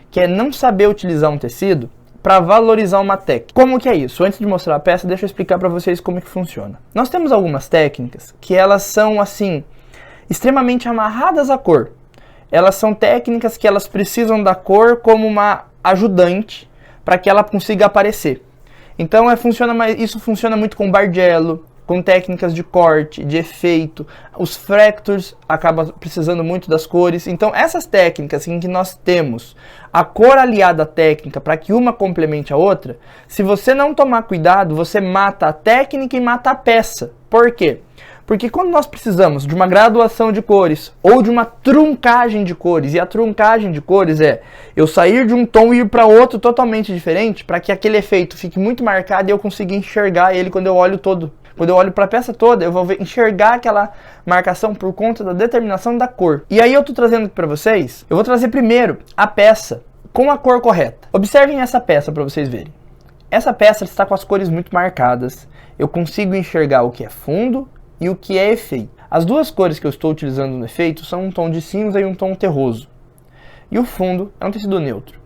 que é não saber utilizar um tecido para valorizar uma técnica. Como que é isso? Antes de mostrar a peça, deixa eu explicar para vocês como que funciona. Nós temos algumas técnicas que elas são, assim, extremamente amarradas à cor. Elas são técnicas que elas precisam da cor como uma ajudante para que ela consiga aparecer. Então isso funciona muito com bargello, com técnicas de corte, de efeito. Os fractures acabam precisando muito das cores. Então essas técnicas em que nós temos a cor aliada à técnica para que uma complemente a outra, se você não tomar cuidado, você mata a técnica e mata a peça. Por quê? Porque quando nós precisamos de uma graduação de cores ou de uma truncagem de cores, e a truncagem de cores é eu sair de um tom e ir para outro totalmente diferente, para que aquele efeito fique muito marcado e eu consiga enxergar ele quando eu olho todo. Quando eu olho para a peça toda, eu vou enxergar aquela marcação por conta da determinação da cor. E aí eu estou trazendo aqui para vocês, eu vou trazer primeiro a peça com a cor correta. Observem essa peça para vocês verem. Essa peça está com as cores muito marcadas. Eu consigo enxergar o que é fundo e o que é efeito. As duas cores que eu estou utilizando no efeito são um tom de cinza e um tom terroso. E o fundo é um tecido neutro.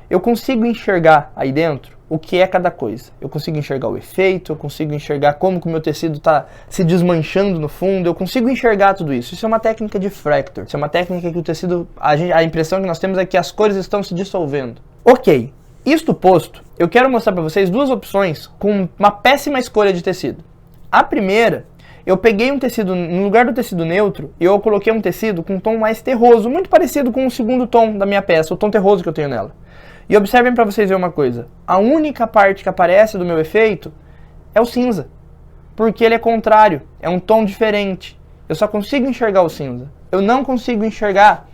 Eu consigo enxergar aí dentro o que é cada coisa. Eu consigo enxergar o efeito, eu consigo enxergar como que o meu tecido está se desmanchando no fundo, eu consigo enxergar tudo isso. Isso é uma técnica de fracture. Isso é uma técnica que o tecido, a impressão que nós temos é que as cores estão se dissolvendo. Ok, isto posto, eu quero mostrar para vocês duas opções com uma péssima escolha de tecido. A primeira, eu peguei um tecido, no lugar do tecido neutro, eu coloquei um tecido com um tom mais terroso, muito parecido com o segundo tom da minha peça, o tom terroso que eu tenho nela. E observem para vocês verem uma coisa, a única parte que aparece do meu efeito é o cinza, porque ele é contrário, é um tom diferente. Eu só consigo enxergar o cinza, eu não consigo enxergar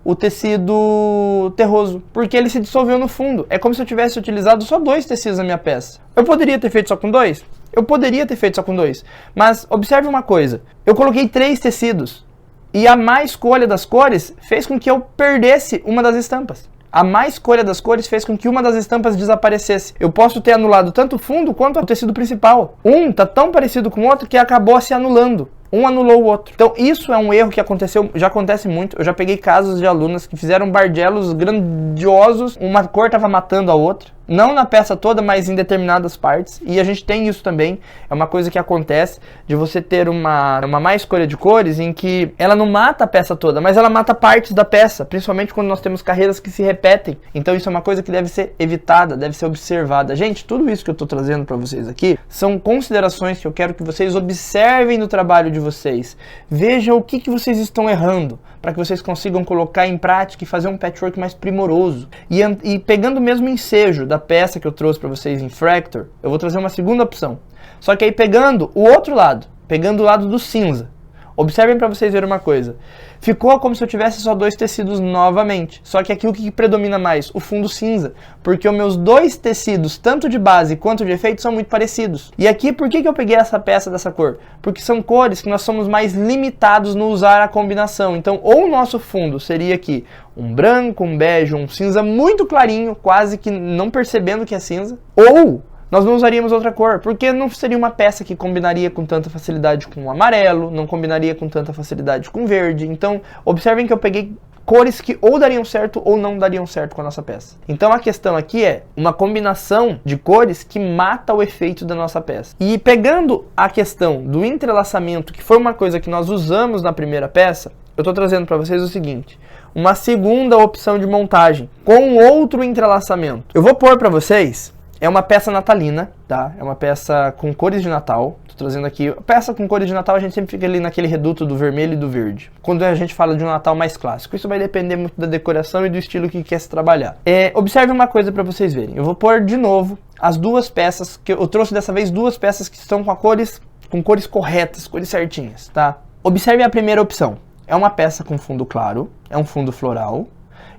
o tecido terroso, porque ele se dissolveu no fundo. É como se eu tivesse utilizado só 2 tecidos na minha peça. Eu poderia ter feito só com 2? Eu poderia ter feito só com 2, mas observe uma coisa, eu coloquei 3 tecidos, e a má escolha das cores fez com que eu perdesse uma das estampas. A má escolha das cores fez com que uma das estampas desaparecesse. Eu posso ter anulado tanto o fundo quanto o tecido principal. Um tá tão parecido com o outro que acabou se anulando. Um anulou o outro. Então isso é um erro que aconteceu, já acontece muito. Eu já peguei casos de alunas que fizeram bargellos grandiosos, uma cor estava matando a outra, não na peça toda, mas em determinadas partes, e a gente tem isso também, é uma coisa que acontece de você ter uma má escolha de cores em que ela não mata a peça toda, mas ela mata partes da peça, principalmente quando nós temos carreiras que se repetem. Então isso é uma coisa que deve ser evitada, deve ser observada. Gente, tudo isso que eu estou trazendo para vocês aqui são considerações que eu quero que vocês observem no trabalho de vocês, vejam o que vocês estão errando, para que vocês consigam colocar em prática e fazer um patchwork mais primoroso. E pegando o mesmo ensejo da peça que eu trouxe para vocês em Fracture, eu vou trazer uma segunda opção. Só que aí pegando o outro lado, pegando o lado do cinza. Observem para vocês verem uma coisa. Ficou como se eu tivesse só 2 tecidos novamente. Só que aqui o que predomina mais? O fundo cinza. Porque os meus 2 tecidos, tanto de base quanto de efeito, são muito parecidos. E aqui, por que eu peguei essa peça dessa cor? Porque são cores que nós somos mais limitados no usar a combinação. Então, ou o nosso fundo seria aqui um branco, um bege, um cinza muito clarinho, quase que não percebendo que é cinza. Ou nós não usaríamos outra cor, porque não seria uma peça que combinaria com tanta facilidade com o amarelo, não combinaria com tanta facilidade com o verde. Então, observem que eu peguei cores que ou dariam certo ou não dariam certo com a nossa peça. Então a questão aqui é uma combinação de cores que mata o efeito da nossa peça. E pegando a questão do entrelaçamento, que foi uma coisa que nós usamos na primeira peça, eu estou trazendo para vocês o seguinte, uma segunda opção de montagem, com outro entrelaçamento. Eu vou pôr para vocês... É uma peça natalina, tá? É uma peça com cores de Natal. Tô trazendo aqui. Peça com cores de Natal, a gente sempre fica ali naquele reduto do vermelho e do verde. Quando a gente fala de um Natal mais clássico. Isso vai depender muito da decoração e do estilo que quer se trabalhar. Observe uma coisa para vocês verem. Eu vou pôr de novo as 2 peças, que eu trouxe dessa vez 2 peças que estão com cores corretas, cores certinhas, tá? Observe a primeira opção. É uma peça com fundo claro, é um fundo floral.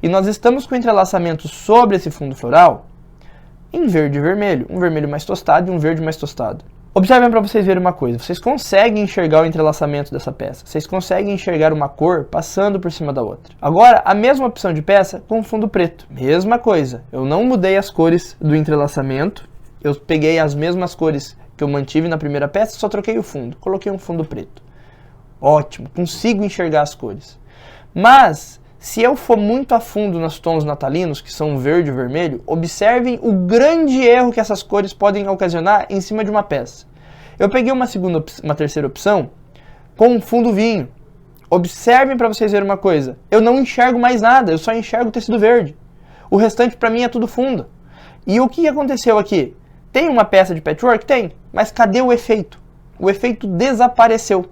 E nós estamos com entrelaçamento sobre esse fundo floral em verde e vermelho, um vermelho mais tostado e um verde mais tostado. Observem para vocês verem uma coisa, vocês conseguem enxergar o entrelaçamento dessa peça, vocês conseguem enxergar uma cor passando por cima da outra. Agora, a mesma opção de peça com fundo preto, mesma coisa, eu não mudei as cores do entrelaçamento, eu peguei as mesmas cores que eu mantive na primeira peça, só troquei o fundo, coloquei um fundo preto. Ótimo, consigo enxergar as cores. Mas se eu for muito a fundo nos tons natalinos, que são verde e vermelho, observem o grande erro que essas cores podem ocasionar em cima de uma peça. Eu peguei uma terceira opção com um fundo vinho. Observem para vocês verem uma coisa. Eu não enxergo mais nada, eu só enxergo o tecido verde. O restante para mim é tudo fundo. E o que aconteceu aqui? Tem uma peça de patchwork? Tem. Mas cadê o efeito? O efeito desapareceu.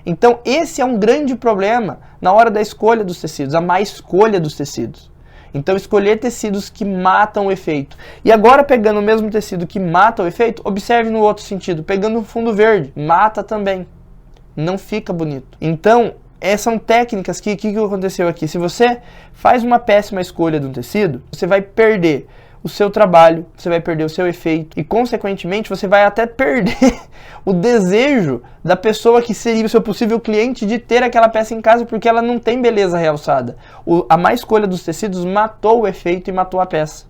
Então esse é um grande problema na hora da escolha dos tecidos, a má escolha dos tecidos. Então escolher tecidos que matam o efeito. E agora pegando o mesmo tecido que mata o efeito, observe no outro sentido, pegando um fundo verde, mata também. Não fica bonito. Então são técnicas que aconteceu aqui? Se você faz uma péssima escolha de um tecido, você vai perder o seu trabalho, você vai perder o seu efeito e, consequentemente, você vai até perder o desejo da pessoa que seria o seu possível cliente de ter aquela peça em casa, porque ela não tem beleza realçada. A má escolha dos tecidos matou o efeito e matou a peça.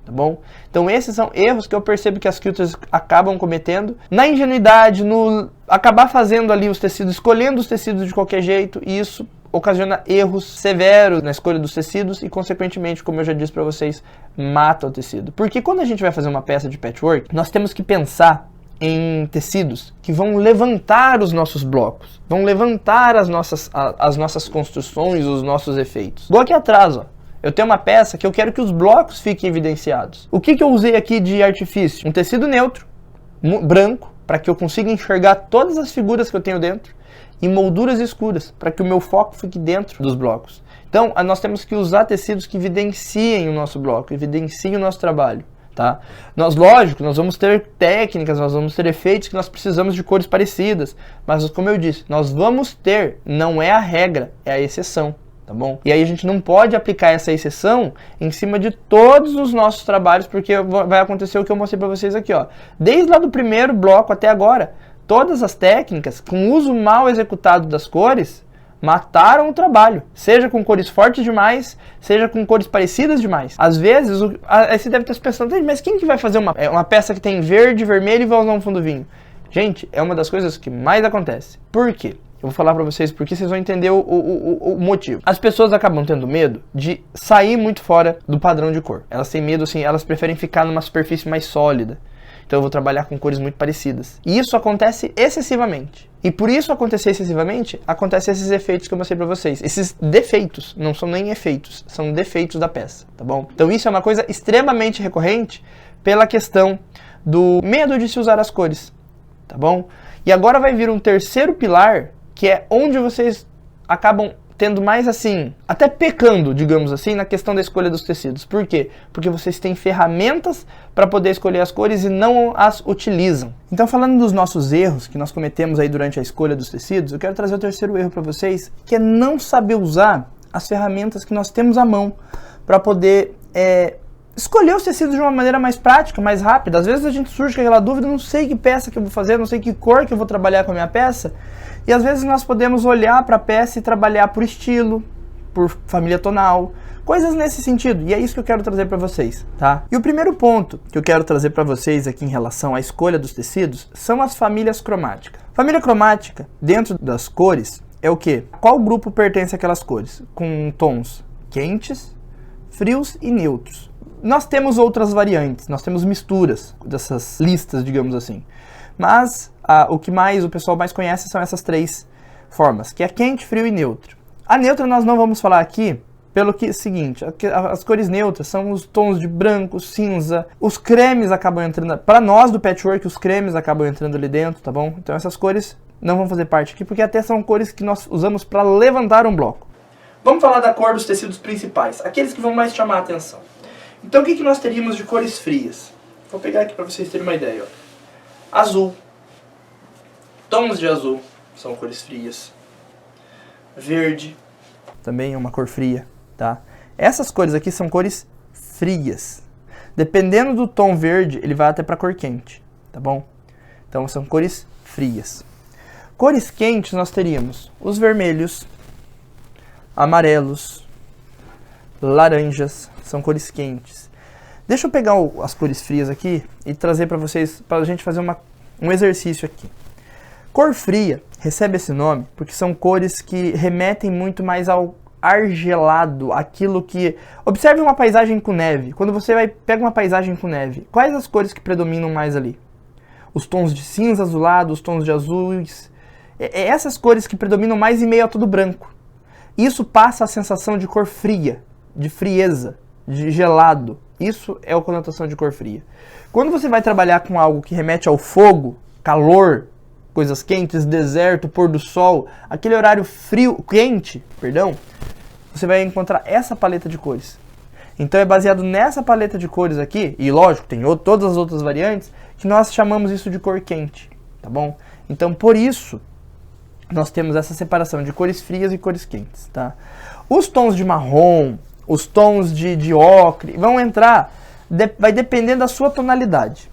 Tá bom? Então esses são erros que eu percebo que as quilters acabam cometendo na ingenuidade, no acabar fazendo ali os tecidos, escolhendo os tecidos de qualquer jeito, e isso ocasiona erros severos na escolha dos tecidos e, consequentemente, como eu já disse para vocês, mata o tecido. Porque quando a gente vai fazer uma peça de patchwork, nós temos que pensar em tecidos que vão levantar os nossos blocos, vão levantar as nossas construções, os nossos efeitos. Igual aqui atrás, ó. Eu tenho uma peça que eu quero que os blocos fiquem evidenciados. O que eu usei aqui de artifício? Um tecido neutro, branco, para que eu consiga enxergar todas as figuras que eu tenho dentro, e molduras escuras, para que o meu foco fique dentro dos blocos. Então, nós temos que usar tecidos que evidenciem o nosso bloco, evidenciem o nosso trabalho. Tá? Lógico, nós vamos ter técnicas, nós vamos ter efeitos que nós precisamos de cores parecidas, mas como eu disse, nós vamos ter, não é a regra, é a exceção. Tá bom? E aí a gente não pode aplicar essa exceção em cima de todos os nossos trabalhos, porque vai acontecer o que eu mostrei para vocês aqui, ó. Desde lá do primeiro bloco até agora, todas as técnicas, com uso mal executado das cores, mataram o trabalho. Seja com cores fortes demais, seja com cores parecidas demais. Às vezes, aí você deve estar pensando, mas quem que vai fazer uma peça que tem verde, vermelho e vai usar um fundo vinho? Gente, é uma das coisas que mais acontece. Por quê? Eu vou falar pra vocês porque vocês vão entender o motivo. As pessoas acabam tendo medo de sair muito fora do padrão de cor. Elas têm medo, assim, elas preferem ficar numa superfície mais sólida. Então eu vou trabalhar com cores muito parecidas. E isso acontece excessivamente. E por isso acontecer excessivamente, acontecem esses efeitos que eu mostrei pra vocês. Esses defeitos, não são nem efeitos, são defeitos da peça, tá bom? Então isso é uma coisa extremamente recorrente pela questão do medo de se usar as cores, tá bom? E agora vai vir um terceiro pilar, que é onde vocês acabam tendo mais assim, até pecando, digamos assim, na questão da escolha dos tecidos. Por quê? Porque vocês têm ferramentas para poder escolher as cores e não as utilizam. Então, falando dos nossos erros que nós cometemos aí durante a escolha dos tecidos, eu quero trazer o terceiro erro para vocês, que é não saber usar as ferramentas que nós temos à mão para poder escolher os tecidos de uma maneira mais prática, mais rápida. Às vezes a gente surge com aquela dúvida, não sei que peça que eu vou fazer, não sei que cor que eu vou trabalhar com a minha peça. E às vezes nós podemos olhar para a peça e trabalhar por estilo, por família tonal, coisas nesse sentido. E é isso que eu quero trazer para vocês, tá? E o primeiro ponto que eu quero trazer para vocês aqui em relação à escolha dos tecidos são as famílias cromáticas. Família cromática, dentro das cores, é o quê? Qual grupo pertence àquelas cores? Com tons quentes, frios e neutros. Nós temos outras variantes, nós temos misturas dessas listas, digamos assim. Mas o que o pessoal mais conhece são essas três formas, que é quente, frio e neutro. A neutra nós não vamos falar aqui, pelo que é o seguinte, as cores neutras são os tons de branco, cinza, os cremes acabam entrando, para nós do patchwork, os cremes acabam entrando ali dentro, tá bom? Então essas cores não vão fazer parte aqui, porque até são cores que nós usamos para levantar um bloco. Vamos falar da cor dos tecidos principais, aqueles que vão mais chamar a atenção. Então o que nós teríamos de cores frias? Vou pegar aqui para vocês terem uma ideia. Ó. Azul. Tons de azul são cores frias. Verde. Também é uma cor fria, tá? Essas cores aqui são cores frias. Dependendo do tom verde, ele vai até para cor quente, tá bom? Então são cores frias. Cores quentes nós teríamos os vermelhos, amarelos, laranjas, são cores quentes. Deixa eu pegar as cores frias aqui e trazer para vocês, para a gente fazer um exercício aqui. Cor fria recebe esse nome porque são cores que remetem muito mais ao argelado, aquilo que... Observe uma paisagem com neve. Quando você pega uma paisagem com neve, quais as cores que predominam mais ali? Os tons de cinza azulado, os tons de azuis. Essas cores que predominam mais em meio a tudo branco. Isso passa a sensação de cor fria, de frieza, de gelado. Isso é a conotação de cor fria. Quando você vai trabalhar com algo que remete ao fogo, calor, coisas quentes, deserto, pôr do sol, aquele horário quente, você vai encontrar essa paleta de cores. Então é baseado nessa paleta de cores aqui, e lógico, tem todas as outras variantes, que nós chamamos isso de cor quente, tá bom? Então por isso, nós temos essa separação de cores frias e cores quentes, tá? Os tons de marrom, os tons de ocre, vão entrar, vai depender da sua tonalidade.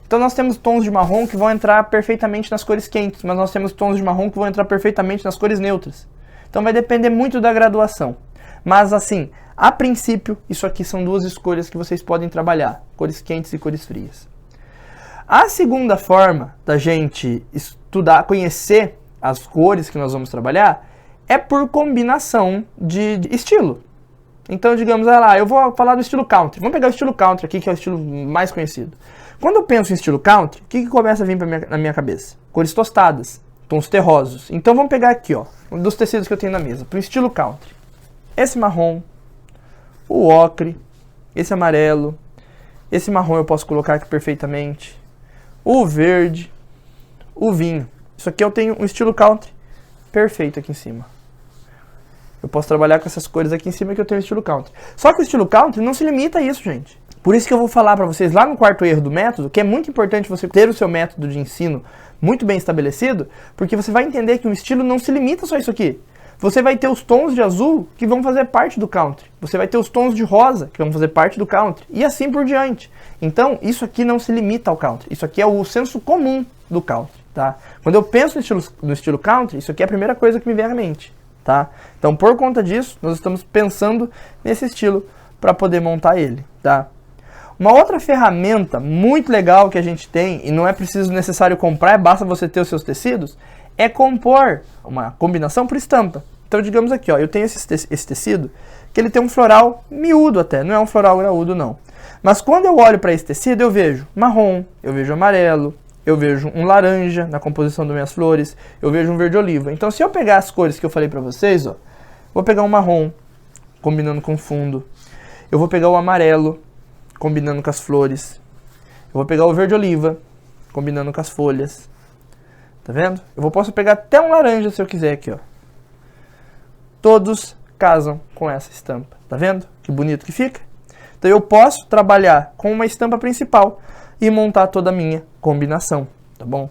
Então nós temos tons de marrom que vão entrar perfeitamente nas cores quentes, mas nós temos tons de marrom que vão entrar perfeitamente nas cores neutras. Então vai depender muito da graduação. Mas assim, a princípio, isso aqui são duas escolhas que vocês podem trabalhar, cores quentes e cores frias. A segunda forma da gente estudar, conhecer as cores que nós vamos trabalhar, é por combinação de estilo. Então, digamos, eu vou falar do estilo country. Vamos pegar o estilo country aqui, que é o estilo mais conhecido. Quando eu penso em estilo country, o que começa a vir na minha cabeça? Cores tostadas, tons terrosos. Então vamos pegar aqui, ó, um dos tecidos que eu tenho na mesa, para o estilo country. Esse marrom, o ocre, esse amarelo, esse marrom eu posso colocar aqui perfeitamente, o verde, o vinho. Isso aqui eu tenho um estilo country perfeito aqui em cima. Eu posso trabalhar com essas cores aqui em cima que eu tenho o estilo country. Só que o estilo country não se limita a isso, gente. Por isso que eu vou falar para vocês lá no quarto erro do método, que é muito importante você ter o seu método de ensino muito bem estabelecido, porque você vai entender que o estilo não se limita só a isso aqui. Você vai ter os tons de azul que vão fazer parte do country. Você vai ter os tons de rosa que vão fazer parte do country. E assim por diante. Então, isso aqui não se limita ao country. Isso aqui é o senso comum do country, tá? Quando eu penso no estilo country, isso aqui é a primeira coisa que me vem à mente, tá? Então, por conta disso, nós estamos pensando nesse estilo para poder montar ele, tá? Uma outra ferramenta muito legal que a gente tem, e não é preciso necessário comprar, basta você ter os seus tecidos, é compor uma combinação por estampa. Então, digamos aqui, ó, eu tenho esse tecido, que ele tem um floral miúdo até, não é um floral graúdo, não. Mas quando eu olho para esse tecido, eu vejo marrom, eu vejo amarelo, eu vejo um laranja na composição das minhas flores, eu vejo um verde oliva. Então, se eu pegar as cores que eu falei para vocês, ó, vou pegar um marrom, combinando com o fundo. Eu vou pegar o amarelo, combinando com as flores. Eu vou pegar o verde oliva, combinando com as folhas. Tá vendo? Posso pegar até um laranja se eu quiser aqui, ó. Todos casam com essa estampa. Tá vendo? Que bonito que fica. Então eu posso trabalhar com uma estampa principal e montar toda a minha combinação, tá bom?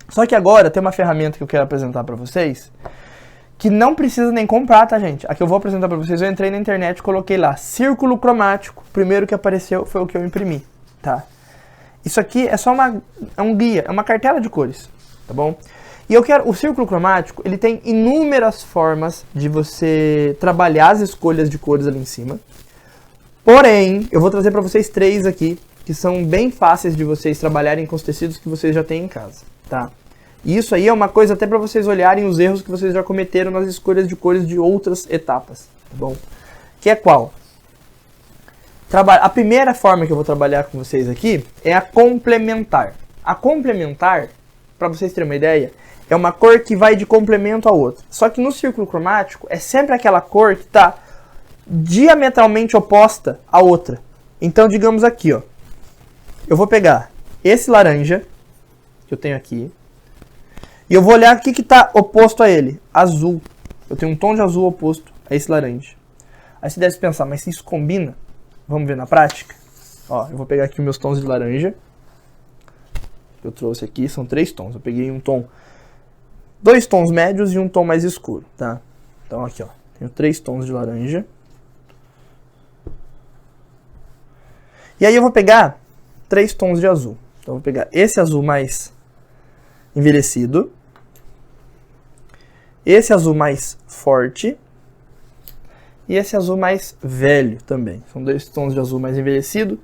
Só que agora tem uma ferramenta que eu quero apresentar para vocês, que não precisa nem comprar, tá, gente? A que eu vou apresentar para vocês, eu entrei na internet e coloquei lá, círculo cromático. O primeiro que apareceu foi o que eu imprimi, tá? Isso aqui é só um guia, é uma cartela de cores, tá bom? E o círculo cromático, ele tem inúmeras formas de você trabalhar as escolhas de cores ali em cima. Porém, eu vou trazer para vocês 3 aqui, que são bem fáceis de vocês trabalharem com os tecidos que vocês já têm em casa, tá? E isso aí é uma coisa até para vocês olharem os erros que vocês já cometeram nas escolhas de cores de outras etapas, tá bom? Que é qual? A primeira forma que eu vou trabalhar com vocês aqui é a complementar. A complementar, para vocês terem uma ideia, é uma cor que vai de complemento a outra. Só que no círculo cromático é sempre aquela cor que está diametralmente oposta à outra. Então, digamos aqui, ó, eu vou pegar esse laranja que eu tenho aqui e eu vou olhar o que está oposto a ele. Azul. Eu tenho um tom de azul oposto a esse laranja. Aí você deve pensar, mas se isso combina? Vamos ver na prática? Ó, eu vou pegar aqui meus tons de laranja. Eu trouxe aqui, são 3 tons. Eu peguei um tom, 2 tons médios e um tom mais escuro, tá? Então aqui, ó, tenho 3 tons de laranja. E aí eu vou pegar 3 tons de azul. Então eu vou pegar esse azul mais envelhecido, esse azul mais forte e esse azul mais velho também. São 2 tons de azul mais envelhecido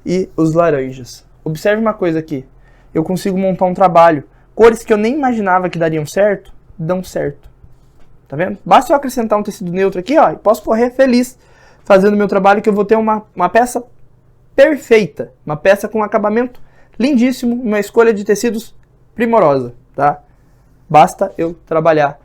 e os laranjas. Observe uma coisa aqui. Eu consigo montar um trabalho. Cores que eu nem imaginava que dariam certo, dão certo. Tá vendo? Basta eu acrescentar um tecido neutro aqui, ó, e posso correr feliz fazendo meu trabalho, que eu vou ter uma peça perfeita. Uma peça com acabamento lindíssimo, uma escolha de tecidos primorosa, tá? Basta eu trabalhar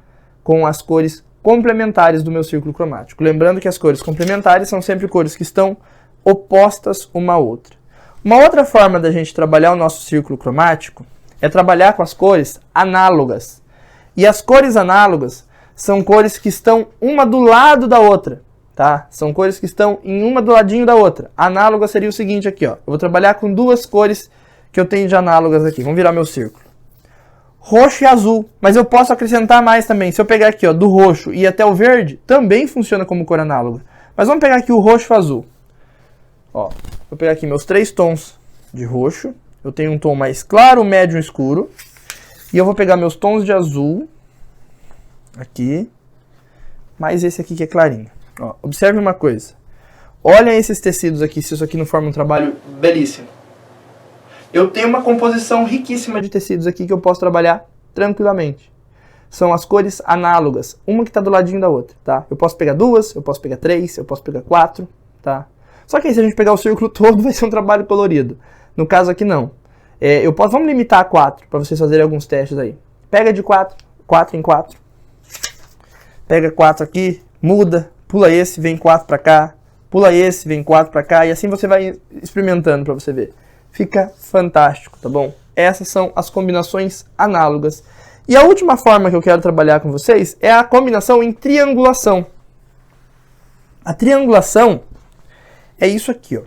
com as cores complementares do meu círculo cromático. Lembrando que as cores complementares são sempre cores que estão opostas uma à outra. Uma outra forma da gente trabalhar o nosso círculo cromático é trabalhar com as cores análogas. E as cores análogas são cores que estão uma do lado da outra, tá? São cores que estão em uma do ladinho da outra. Análoga seria o seguinte aqui, ó. Eu vou trabalhar com 2 cores que eu tenho de análogas aqui. Vamos virar meu círculo. Roxo e azul, mas eu posso acrescentar mais também. Se eu pegar aqui, ó, do roxo e ir até o verde, também funciona como cor análoga. Mas vamos pegar aqui o roxo e o azul. Ó, vou pegar aqui meus 3 tons de roxo. Eu tenho um tom mais claro, médio e escuro. E eu vou pegar meus tons de azul. Aqui. Mais esse aqui que é clarinho. Ó, observe uma coisa. Olha esses tecidos aqui, se isso aqui não forma um trabalho belíssimo. Eu tenho uma composição riquíssima de tecidos aqui que eu posso trabalhar tranquilamente. São as cores análogas, uma que está do ladinho da outra, tá? Eu posso pegar 2, eu posso pegar 3, eu posso pegar 4, tá? Só que aí se a gente pegar o círculo todo vai ser um trabalho colorido. No caso aqui não. Vamos limitar a 4 para vocês fazerem alguns testes aí. Pega de 4 em 4. Pega 4 aqui, muda, pula esse, vem 4 para cá, pula esse, vem 4 para cá e assim você vai experimentando para você ver. Fica fantástico, tá bom? Essas são as combinações análogas. E a última forma que eu quero trabalhar com vocês é a combinação em triangulação. A triangulação é isso aqui, ó.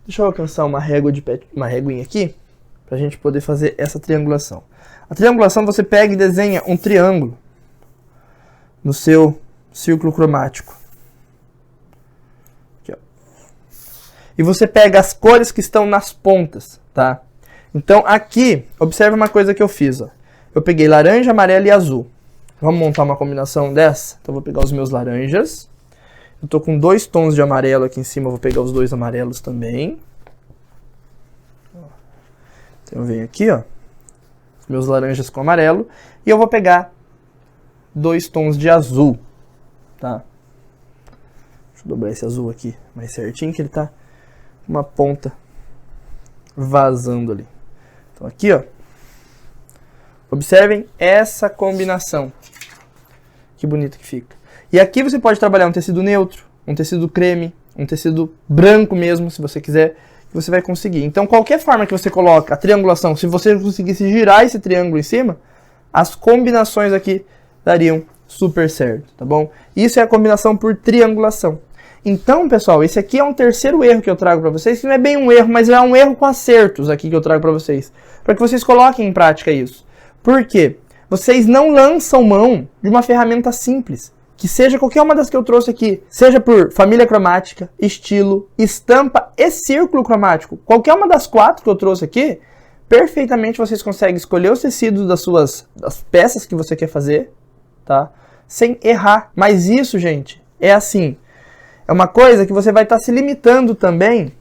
Deixa eu alcançar uma réguinha aqui, pra gente poder fazer essa triangulação. A triangulação você pega e desenha um triângulo no seu círculo cromático. Aqui, ó. E você pega as cores que estão nas pontas, tá? Então aqui, observe uma coisa que eu fiz, ó. Eu peguei laranja, amarelo e azul. Vamos montar uma combinação dessa? Então eu vou pegar os meus laranjas. Eu tô com 2 tons de amarelo aqui em cima, eu vou pegar os 2 amarelos também. Então eu venho aqui, ó. meus laranjas com amarelo, e eu vou pegar 2 tons de azul, tá? Deixa eu dobrar esse azul aqui mais certinho, que ele tá com uma ponta vazando ali. Então aqui, ó, observem essa combinação. Que bonito que fica. E aqui você pode trabalhar um tecido neutro, um tecido creme, um tecido branco mesmo, se você quiser, que você vai conseguir. Então, qualquer forma que você coloca a triangulação, se você conseguisse girar esse triângulo em cima, as combinações aqui dariam super certo, tá bom? Isso é a combinação por triangulação. Então, pessoal, esse aqui é um terceiro erro que eu trago para vocês, que não é bem um erro, mas é um erro com acertos aqui que eu trago para vocês, para que vocês coloquem em prática isso. Por quê? Vocês não lançam mão de uma ferramenta simples, que seja qualquer uma das que eu trouxe aqui, seja por família cromática, estilo, estampa e círculo cromático. Qualquer uma das 4 que eu trouxe aqui, perfeitamente vocês conseguem escolher os tecidos das peças que você quer fazer, tá? Sem errar. Mas isso, gente, é assim, é uma coisa que você vai estar se limitando também,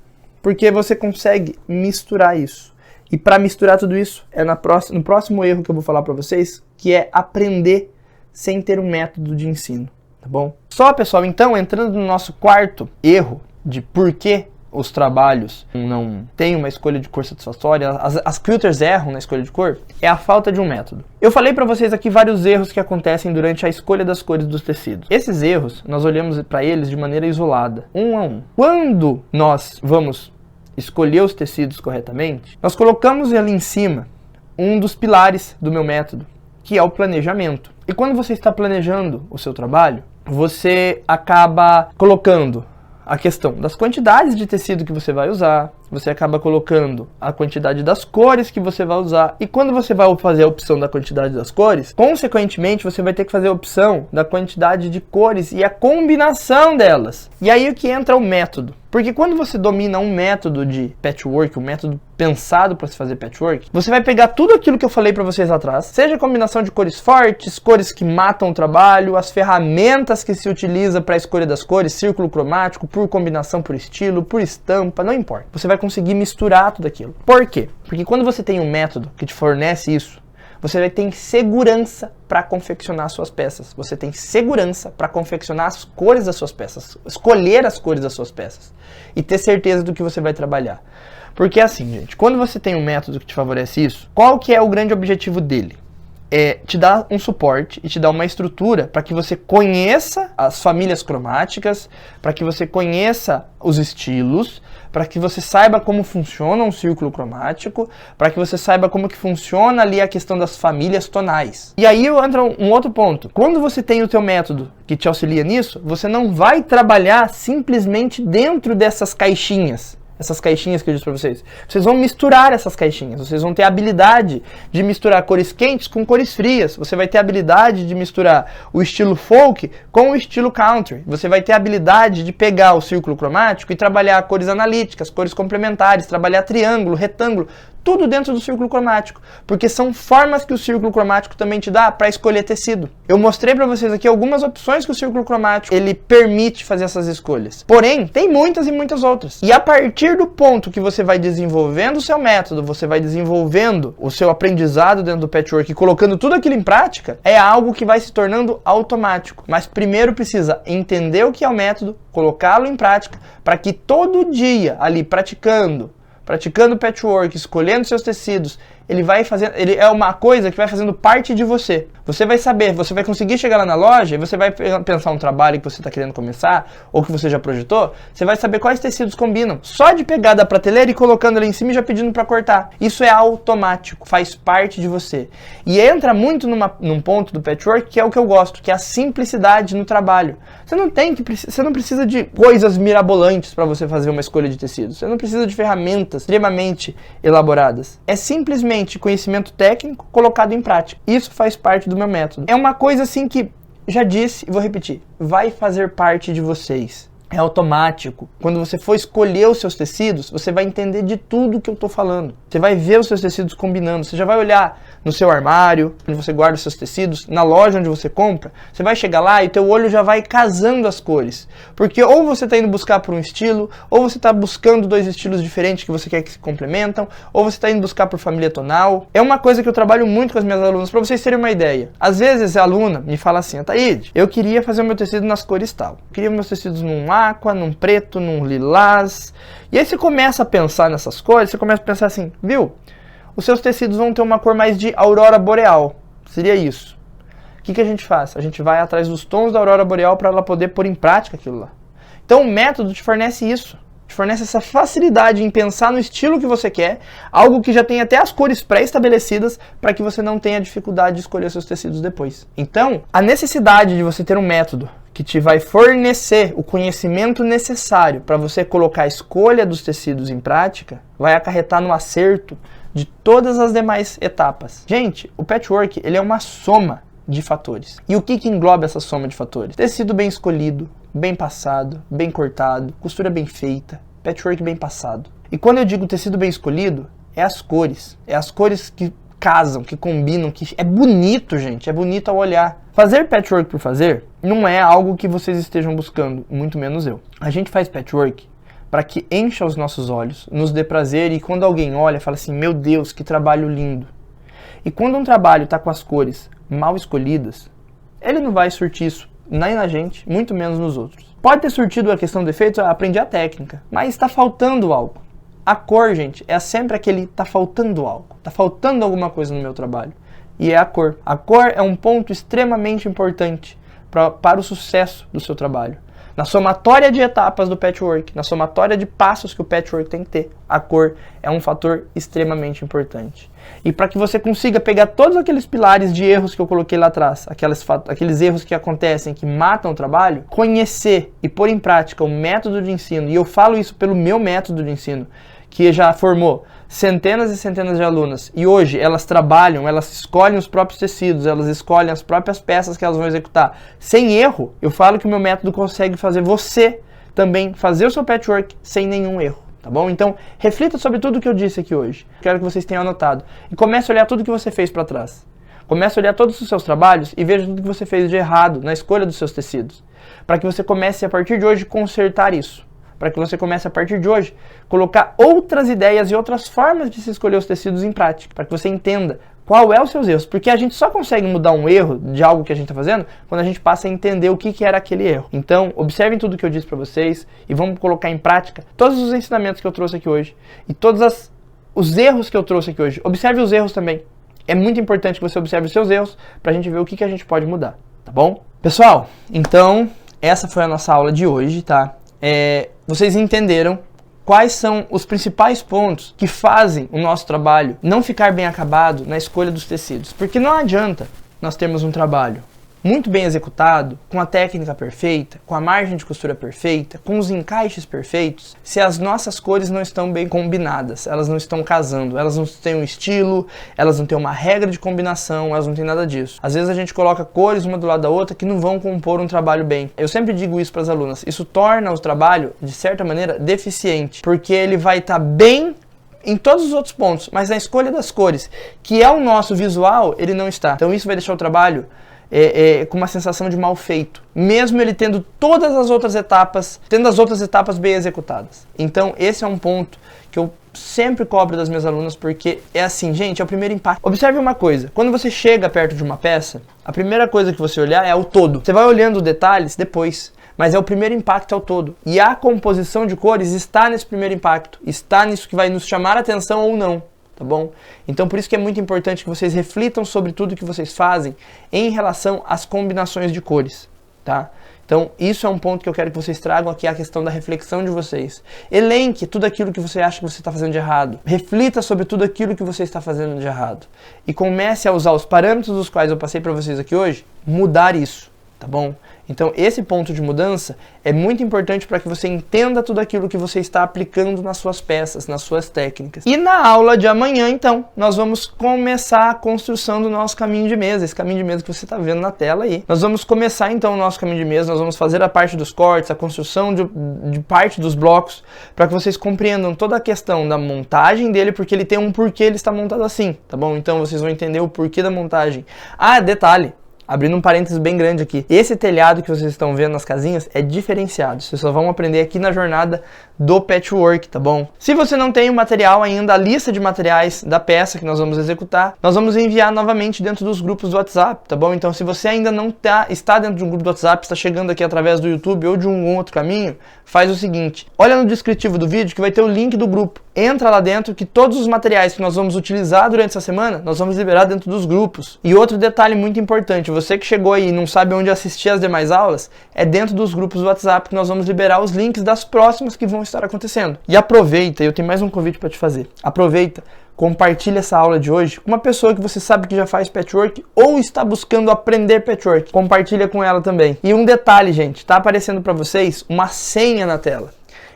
porque você consegue misturar isso. E para misturar tudo isso, é no próximo erro que eu vou falar para vocês, que é aprender sem ter um método de ensino, tá bom? Só, pessoal, então, entrando no nosso quarto erro de por que os trabalhos não têm uma escolha de cor satisfatória, as quilters erram na escolha de cor, é a falta de um método. Eu falei para vocês aqui vários erros que acontecem durante a escolha das cores dos tecidos. Esses erros, nós olhamos para eles de maneira isolada, um a um. Quando nós vamos escolher os tecidos corretamente, nós colocamos ali em cima um dos pilares do meu método, que é o planejamento. E quando você está planejando o seu trabalho, você acaba colocando a questão das quantidades de tecido que você vai usar, você acaba colocando a quantidade das cores que você vai usar, e quando você vai fazer a opção da quantidade das cores, consequentemente você vai ter que fazer a opção da quantidade de cores e a combinação delas. E aí que entra o método. Porque quando você domina um método de patchwork, um método pensado para se fazer patchwork, você vai pegar tudo aquilo que eu falei para vocês atrás, seja a combinação de cores fortes, cores que matam o trabalho, as ferramentas que se utiliza para a escolha das cores, círculo cromático, por combinação, por estilo, por estampa, não importa. Você vai conseguir misturar tudo aquilo. Por quê? Porque quando você tem um método que te fornece isso, você vai ter segurança para confeccionar suas peças. Você tem segurança para confeccionar as cores das suas peças, escolher as cores das suas peças e ter certeza do que você vai trabalhar. Porque assim, gente, quando você tem um método que te favorece isso, qual que é o grande objetivo dele? É te dar um suporte e te dar uma estrutura para que você conheça as famílias cromáticas, para que você conheça os estilos, para que você saiba como funciona um círculo cromático, para que você saiba como que funciona ali a questão das famílias tonais. E aí entra um outro ponto. Quando você tem o teu método que te auxilia nisso, você não vai trabalhar simplesmente dentro dessas caixinhas. Essas caixinhas que eu disse para vocês. Vocês vão misturar essas caixinhas. Vocês vão ter a habilidade de misturar cores quentes com cores frias. Você vai ter a habilidade de misturar o estilo folk com o estilo country. Você vai ter a habilidade de pegar o círculo cromático e trabalhar cores analíticas, cores complementares, trabalhar triângulo, retângulo, tudo dentro do círculo cromático, porque são formas que o círculo cromático também te dá para escolher tecido. Eu mostrei para vocês aqui algumas opções que o círculo cromático ele permite fazer essas escolhas. Porém, tem muitas e muitas outras. E a partir do ponto que você vai desenvolvendo o seu método, você vai desenvolvendo o seu aprendizado dentro do patchwork e colocando tudo aquilo em prática, é algo que vai se tornando automático. Mas primeiro precisa entender o que é o método, colocá-lo em prática, para que todo dia ali praticando patchwork, escolhendo seus tecidos, ele é uma coisa que vai fazendo parte de você. Você vai saber, você vai conseguir chegar lá na loja e você vai pensar um trabalho que você está querendo começar, ou que você já projetou, você vai saber quais tecidos combinam. Só de pegar da prateleira e colocando ali em cima e já pedindo para cortar. Isso é automático, faz parte de você. E entra muito num ponto do patchwork que é o que eu gosto, que é a simplicidade no trabalho. Você não precisa de coisas mirabolantes para você fazer uma escolha de tecidos. Você não precisa de ferramentas extremamente elaboradas. É simplesmente conhecimento técnico colocado em prática. Isso faz parte do meu método. É uma coisa assim que, já disse e vou repetir, vai fazer parte de vocês. é automático. Quando você for escolher os seus tecidos, você vai entender de tudo que eu estou falando. Você vai ver os seus tecidos combinando. Você já vai olhar no seu armário, onde você guarda os seus tecidos, na loja onde você compra. Você vai chegar lá e teu olho já vai casando as cores. Porque ou você está indo buscar por um estilo, ou você está buscando dois estilos diferentes que você quer que se complementam, ou você está indo buscar por família tonal. É uma coisa que eu trabalho muito com as minhas alunas, para vocês terem uma ideia. Às vezes a aluna me fala assim, Ataíde, eu queria fazer o meu tecido nas cores tal. Eu queria meus tecidos num aqua, num preto, num lilás. E aí você começa a pensar nessas cores, você começa a pensar assim, viu? Os seus tecidos vão ter uma cor mais de aurora boreal. Seria isso. O que a gente faz? A gente vai atrás dos tons da aurora boreal para ela poder pôr em prática aquilo lá. Então o método te fornece isso. Te fornece essa facilidade em pensar no estilo que você quer, algo que já tem até as cores pré-estabelecidas para que você não tenha dificuldade de escolher seus tecidos depois. Então, a necessidade de você ter um método que te vai fornecer o conhecimento necessário para você colocar a escolha dos tecidos em prática, vai acarretar no acerto de todas as demais etapas. Gente, o patchwork ele é uma soma de fatores. E o que engloba essa soma de fatores? Tecido bem escolhido, bem passado, bem cortado, costura bem feita, patchwork bem passado. E quando eu digo tecido bem escolhido, é as cores. É as cores que casam, que combinam, que é bonito, gente, é bonito ao olhar. Fazer patchwork por fazer não é algo que vocês estejam buscando, muito menos eu. A gente faz patchwork para que encha os nossos olhos, nos dê prazer e quando alguém olha, fala assim, meu Deus, que trabalho lindo. E quando um trabalho está com as cores mal escolhidas, ele não vai surtir isso nem na gente, muito menos nos outros. Pode ter surtido a questão do efeito, aprendi a técnica, mas está faltando algo. A cor, gente, é sempre aquele tá faltando algo, tá faltando alguma coisa no meu trabalho. E é a cor. A cor é um ponto extremamente importante para o sucesso do seu trabalho. Na somatória de etapas do patchwork, na somatória de passos que o patchwork tem que ter, a cor é um fator extremamente importante. E para que você consiga pegar todos aqueles pilares de erros que eu coloquei lá atrás, aqueles erros que acontecem, que matam o trabalho, conhecer e pôr em prática o método de ensino, e eu falo isso pelo meu método de ensino, que já formou centenas e centenas de alunas, e hoje elas trabalham, elas escolhem os próprios tecidos, elas escolhem as próprias peças que elas vão executar, sem erro. Eu falo que o meu método consegue fazer você também fazer o seu patchwork sem nenhum erro, tá bom? Então, reflita sobre tudo que eu disse aqui hoje. Quero que vocês tenham anotado. E comece a olhar tudo que você fez para trás. Comece a olhar todos os seus trabalhos e veja tudo que você fez de errado na escolha dos seus tecidos, para que você comece a partir de hoje consertar isso. Para que você comece a partir de hoje colocar outras ideias e outras formas de se escolher os tecidos em prática, para que você entenda qual é os seus erros, porque a gente só consegue mudar um erro de algo que a gente está fazendo quando a gente passa a entender o que era aquele erro. Então, observem tudo que eu disse para vocês e vamos colocar em prática todos os ensinamentos que eu trouxe aqui hoje e todos os erros que eu trouxe aqui hoje. Observe os erros também. É muito importante que você observe os seus erros para a gente ver o que a gente pode mudar, tá bom? Pessoal, então, essa foi a nossa aula de hoje, tá? Vocês entenderam quais são os principais pontos que fazem o nosso trabalho não ficar bem acabado na escolha dos tecidos. Porque não adianta nós termos um trabalho muito bem executado, com a técnica perfeita, com a margem de costura perfeita, com os encaixes perfeitos, se as nossas cores não estão bem combinadas, elas não estão casando, elas não têm um estilo, elas não têm uma regra de combinação, elas não têm nada disso. Às vezes a gente coloca cores uma do lado da outra que não vão compor um trabalho bem. Eu sempre digo isso para as alunas, isso torna o trabalho, de certa maneira, deficiente, porque ele vai estar bem em todos os outros pontos, mas na escolha das cores, que é o nosso visual, ele não está. Então isso vai deixar o trabalho com uma sensação de mal feito, mesmo ele tendo todas as outras etapas, bem executadas. Então esse é um ponto que eu sempre cobro das minhas alunas, porque é assim, gente, é o primeiro impacto. Observe uma coisa, quando você chega perto de uma peça, a primeira coisa que você olhar é o todo. Você vai olhando os detalhes depois, mas é o primeiro impacto ao todo. E a composição de cores está nesse primeiro impacto, está nisso que vai nos chamar a atenção ou não. Tá bom? Então por isso que é muito importante que vocês reflitam sobre tudo que vocês fazem em relação às combinações de cores, tá? Então isso é um ponto que eu quero que vocês tragam aqui, a questão da reflexão de vocês. Elenque tudo aquilo que você acha que você está fazendo de errado. Reflita sobre tudo aquilo que você está fazendo de errado. E comece a usar os parâmetros dos quais eu passei para vocês aqui hoje, mudar isso. tá bom? Então esse ponto de mudança é muito importante para que você entenda tudo aquilo que você está aplicando nas suas peças, nas suas técnicas. E na aula de amanhã, então, nós vamos começar a construção do nosso caminho de mesa, esse caminho de mesa que você está vendo na tela aí. Nós vamos começar então o nosso caminho de mesa, nós vamos fazer a parte dos cortes, a construção de parte dos blocos, para que vocês compreendam toda a questão da montagem dele, porque ele tem um porquê ele está montado assim, tá bom? Então vocês vão entender o porquê da montagem. Ah, detalhe! Abrindo um parênteses bem grande aqui. Esse telhado que vocês estão vendo nas casinhas é diferenciado. Vocês só vão aprender aqui na jornada do patchwork, tá bom? Se você não tem o material ainda, a lista de materiais da peça que nós vamos executar, nós vamos enviar novamente dentro dos grupos do WhatsApp, tá bom? Então se você ainda não está dentro de um grupo do WhatsApp, está chegando aqui através do YouTube ou de um outro caminho, faz o seguinte. Olha no descritivo do vídeo que vai ter o link do grupo. Entra lá dentro que todos os materiais que nós vamos utilizar durante essa semana, nós vamos liberar dentro dos grupos. E outro detalhe muito importante, você que chegou aí e não sabe onde assistir as demais aulas, é dentro dos grupos do WhatsApp que nós vamos liberar os links das próximas que vão estar acontecendo. E aproveita, eu tenho mais um convite para te fazer. Aproveita, compartilha essa aula de hoje com uma pessoa que você sabe que já faz patchwork ou está buscando aprender patchwork. Compartilha com ela também. E um detalhe, gente, tá aparecendo para vocês uma senha na tela.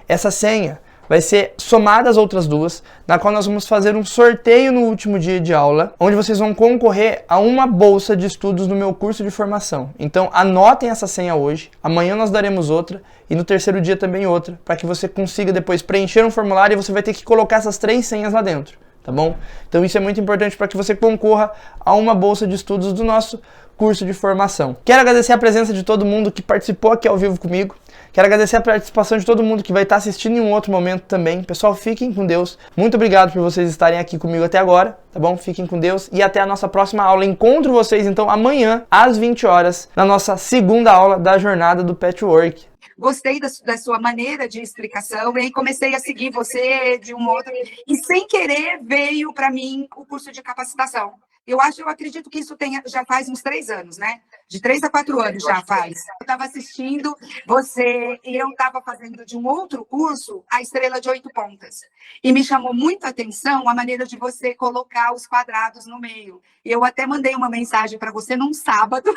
Essa senha vai ser somada às outras duas, na qual nós vamos fazer um sorteio no último dia de aula, onde vocês vão concorrer a uma bolsa de estudos no meu curso de formação. Então anotem essa senha hoje, amanhã nós daremos outra e no terceiro dia também outra, para que você consiga depois preencher um formulário e você vai ter que colocar essas 3 senhas lá dentro, tá bom? Então isso é muito importante para que você concorra a uma bolsa de estudos do nosso curso de formação. Quero agradecer a presença de todo mundo que participou aqui ao vivo comigo. Quero agradecer a participação de todo mundo que vai estar assistindo em um outro momento também. Pessoal, fiquem com Deus. Muito obrigado por vocês estarem aqui comigo até agora, tá bom? Fiquem com Deus e até a nossa próxima aula. Encontro vocês, então, amanhã, às 20 horas, na nossa segunda aula da jornada do patchwork. Gostei da sua maneira de explicação, e aí comecei a seguir você de um outro, e sem querer veio para mim o curso de capacitação. Eu acredito que isso já faz uns 3 anos, né? De 3 a 4 anos já faz. Eu estava assistindo você e eu estava fazendo de um outro curso a estrela de 8 pontas. E me chamou muito a atenção a maneira de você colocar os quadrados no meio. E eu até mandei uma mensagem para você num sábado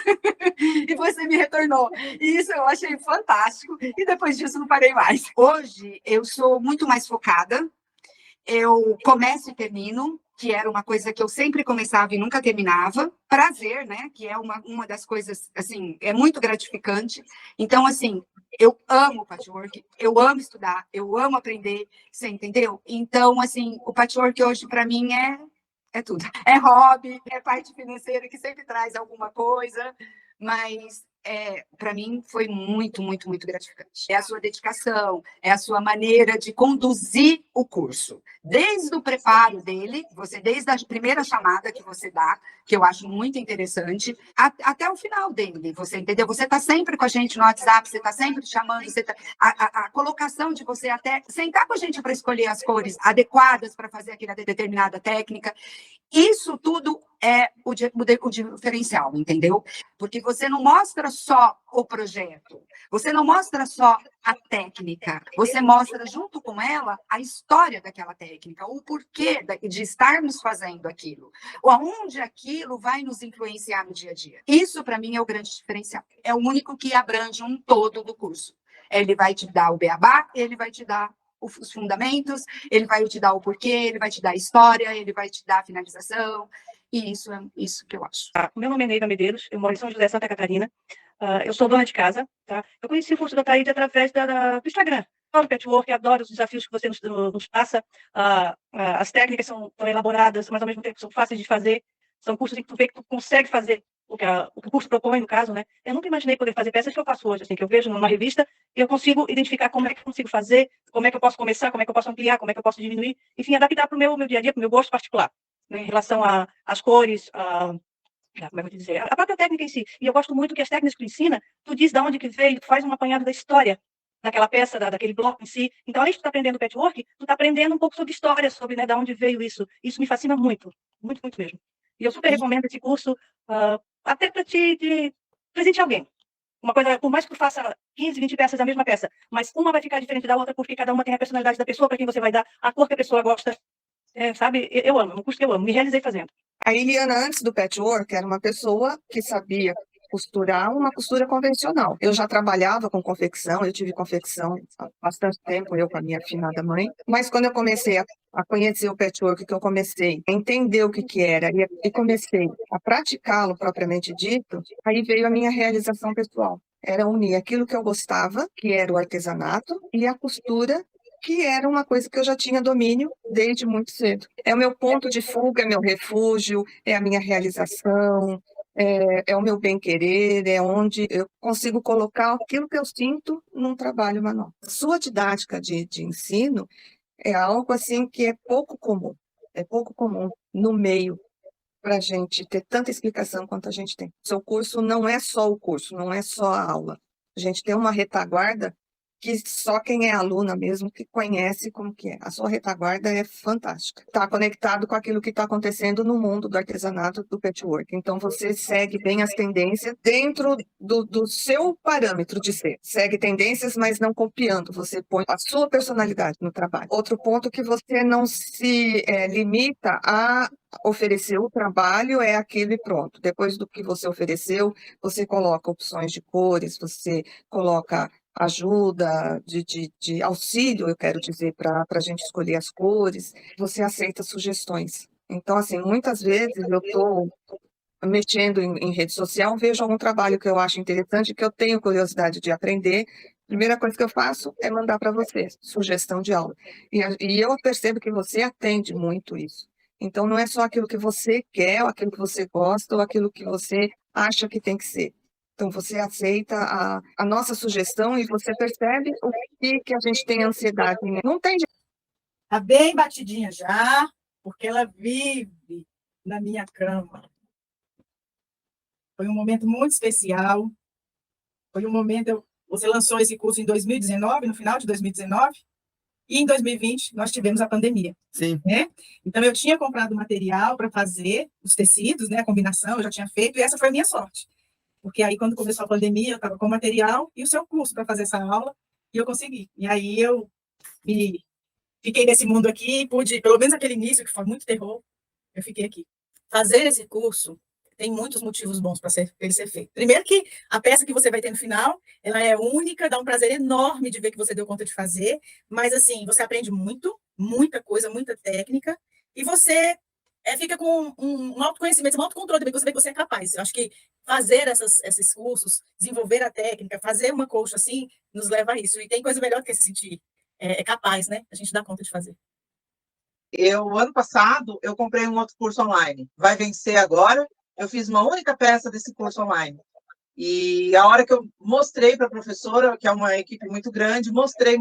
e você me retornou. E isso eu achei fantástico. E depois disso não parei mais. Hoje eu sou muito mais focada. Eu começo e termino, que era uma coisa que eu sempre começava e nunca terminava. Prazer, né? Que é uma das coisas, assim, é muito gratificante. Então, assim, eu amo o patchwork, eu amo estudar, eu amo aprender, você entendeu? Então, assim, o patchwork hoje, para mim, é tudo. É hobby, é parte financeira que sempre traz alguma coisa, mas para mim foi muito, muito, muito gratificante. É a sua dedicação, é a sua maneira de conduzir o curso. Desde o preparo dele, desde a primeira chamada que você dá, que eu acho muito interessante, até o final dele, você entendeu? Você está sempre com a gente no WhatsApp, você está sempre chamando, a colocação de você até sentar com a gente para escolher as cores adequadas para fazer aquela determinada técnica. Isso tudo é o diferencial, entendeu? Porque você não mostra só o projeto, você não mostra só a técnica, você mostra junto com ela a história daquela técnica, o porquê de estarmos fazendo aquilo, ou aonde aquilo vai nos influenciar no dia a dia. Isso, para mim, é o grande diferencial. É o único que abrange um todo do curso. Ele vai te dar o beabá, ele vai te dar os fundamentos, ele vai te dar o porquê, ele vai te dar a história, ele vai te dar a finalização, e isso é isso que eu acho. Meu nome é Neida Medeiros, eu moro em São José, Santa Catarina. Eu sou dona de casa, tá? Eu conheci o curso da Taíde através do Instagram. Adoro patchwork, adoro os desafios que você nos passa. As técnicas são elaboradas, mas ao mesmo tempo são fáceis de fazer. São cursos em que tu vê que tu consegue fazer o que o curso propõe, no caso, né? Eu nunca imaginei poder fazer peças que eu faço hoje, assim, que eu vejo numa revista e eu consigo identificar como é que eu consigo fazer, como é que eu posso começar, como é que eu posso ampliar, como é que eu posso diminuir, enfim, adaptar para o meu dia a dia, para o meu gosto particular, né? Em relação às cores, como é que eu vou dizer, a própria técnica em si. E eu gosto muito que as técnicas que tu ensina, tu diz de onde que veio, tu faz um apanhado da história daquela peça, daquele bloco em si. Então, além de tu estar aprendendo patchwork, tu está aprendendo um pouco sobre história, sobre, né, de onde veio isso. Isso me fascina muito, muito, muito mesmo. E eu super recomendo esse curso, até para te presentear alguém. Uma coisa, por mais que tu faça 15, 20 peças da mesma peça, mas uma vai ficar diferente da outra, porque cada uma tem a personalidade da pessoa para quem você vai dar, a cor que a pessoa gosta. Sabe, eu amo, é um curso que eu amo, me realizei fazendo. A Eliana, antes do patchwork, era uma pessoa que sabia costurar uma costura convencional. Eu já trabalhava com confecção, eu tive confecção há bastante tempo, eu com a minha afinada mãe, mas quando eu comecei a conhecer o patchwork, que eu comecei a entender o que que era e comecei a praticá-lo propriamente dito, aí veio a minha realização pessoal. Era unir aquilo que eu gostava, que era o artesanato, e a costura, que era uma coisa que eu já tinha domínio desde muito cedo. É o meu ponto de fuga, é meu refúgio, é a minha realização, é o meu bem-querer, é onde eu consigo colocar aquilo que eu sinto num trabalho manual. Sua didática de ensino é algo assim que é pouco comum no meio para a gente ter tanta explicação quanto a gente tem. Seu curso não é só o curso, não é só a aula. A gente tem uma retaguarda que só quem é aluna mesmo que conhece como que é. A sua retaguarda é fantástica. Está conectado com aquilo que está acontecendo no mundo do artesanato, do patchwork. Então, você segue bem as tendências dentro do seu parâmetro de ser. Segue tendências, mas não copiando. Você põe a sua personalidade no trabalho. Outro ponto que você não se limita a oferecer o trabalho é aquele pronto. Depois do que você ofereceu, você coloca opções de cores, você coloca ajuda, de auxílio, eu quero dizer, para a gente escolher as cores, você aceita sugestões. Então, assim, muitas vezes eu estou mexendo em rede social, vejo algum trabalho que eu acho interessante, que eu tenho curiosidade de aprender, a primeira coisa que eu faço é mandar para você, sugestão de aula. E eu percebo que você atende muito isso. Então, não é só aquilo que você quer, ou aquilo que você gosta, ou aquilo que você acha que tem que ser. Então, você aceita a nossa sugestão e você percebe o que a gente tem ansiedade. Não tem jeito. Está bem batidinha já, porque ela vive na minha cama. Foi um momento muito especial. Foi um momento... Você lançou esse curso em 2019, no final de 2019, e em 2020 nós tivemos a pandemia. Sim. Né? Então, eu tinha comprado material para fazer os tecidos, né, a combinação, eu já tinha feito, e essa foi a minha sorte. Porque aí, quando começou a pandemia, eu estava com o material e o seu curso para fazer essa aula, e eu consegui. E aí, eu fiquei nesse mundo aqui e pude, pelo menos aquele início, que foi muito terror, eu fiquei aqui. Fazer esse curso tem muitos motivos bons para ele ser feito. Primeiro que a peça que você vai ter no final, ela é única, dá um prazer enorme de ver que você deu conta de fazer, mas, assim, você aprende muito, muita coisa, muita técnica, e você fica com um autoconhecimento, um autocontrole também, que você vê que você é capaz. Eu acho que fazer esses cursos, desenvolver a técnica, fazer uma colcha assim, nos leva a isso. E tem coisa melhor do que se sentir capaz, né? A gente dá conta de fazer. Ano passado, eu comprei um outro curso online. Vai vencer agora. Eu fiz uma única peça desse curso online. E a hora que eu mostrei para a professora, que é uma equipe muito grande, mostrei,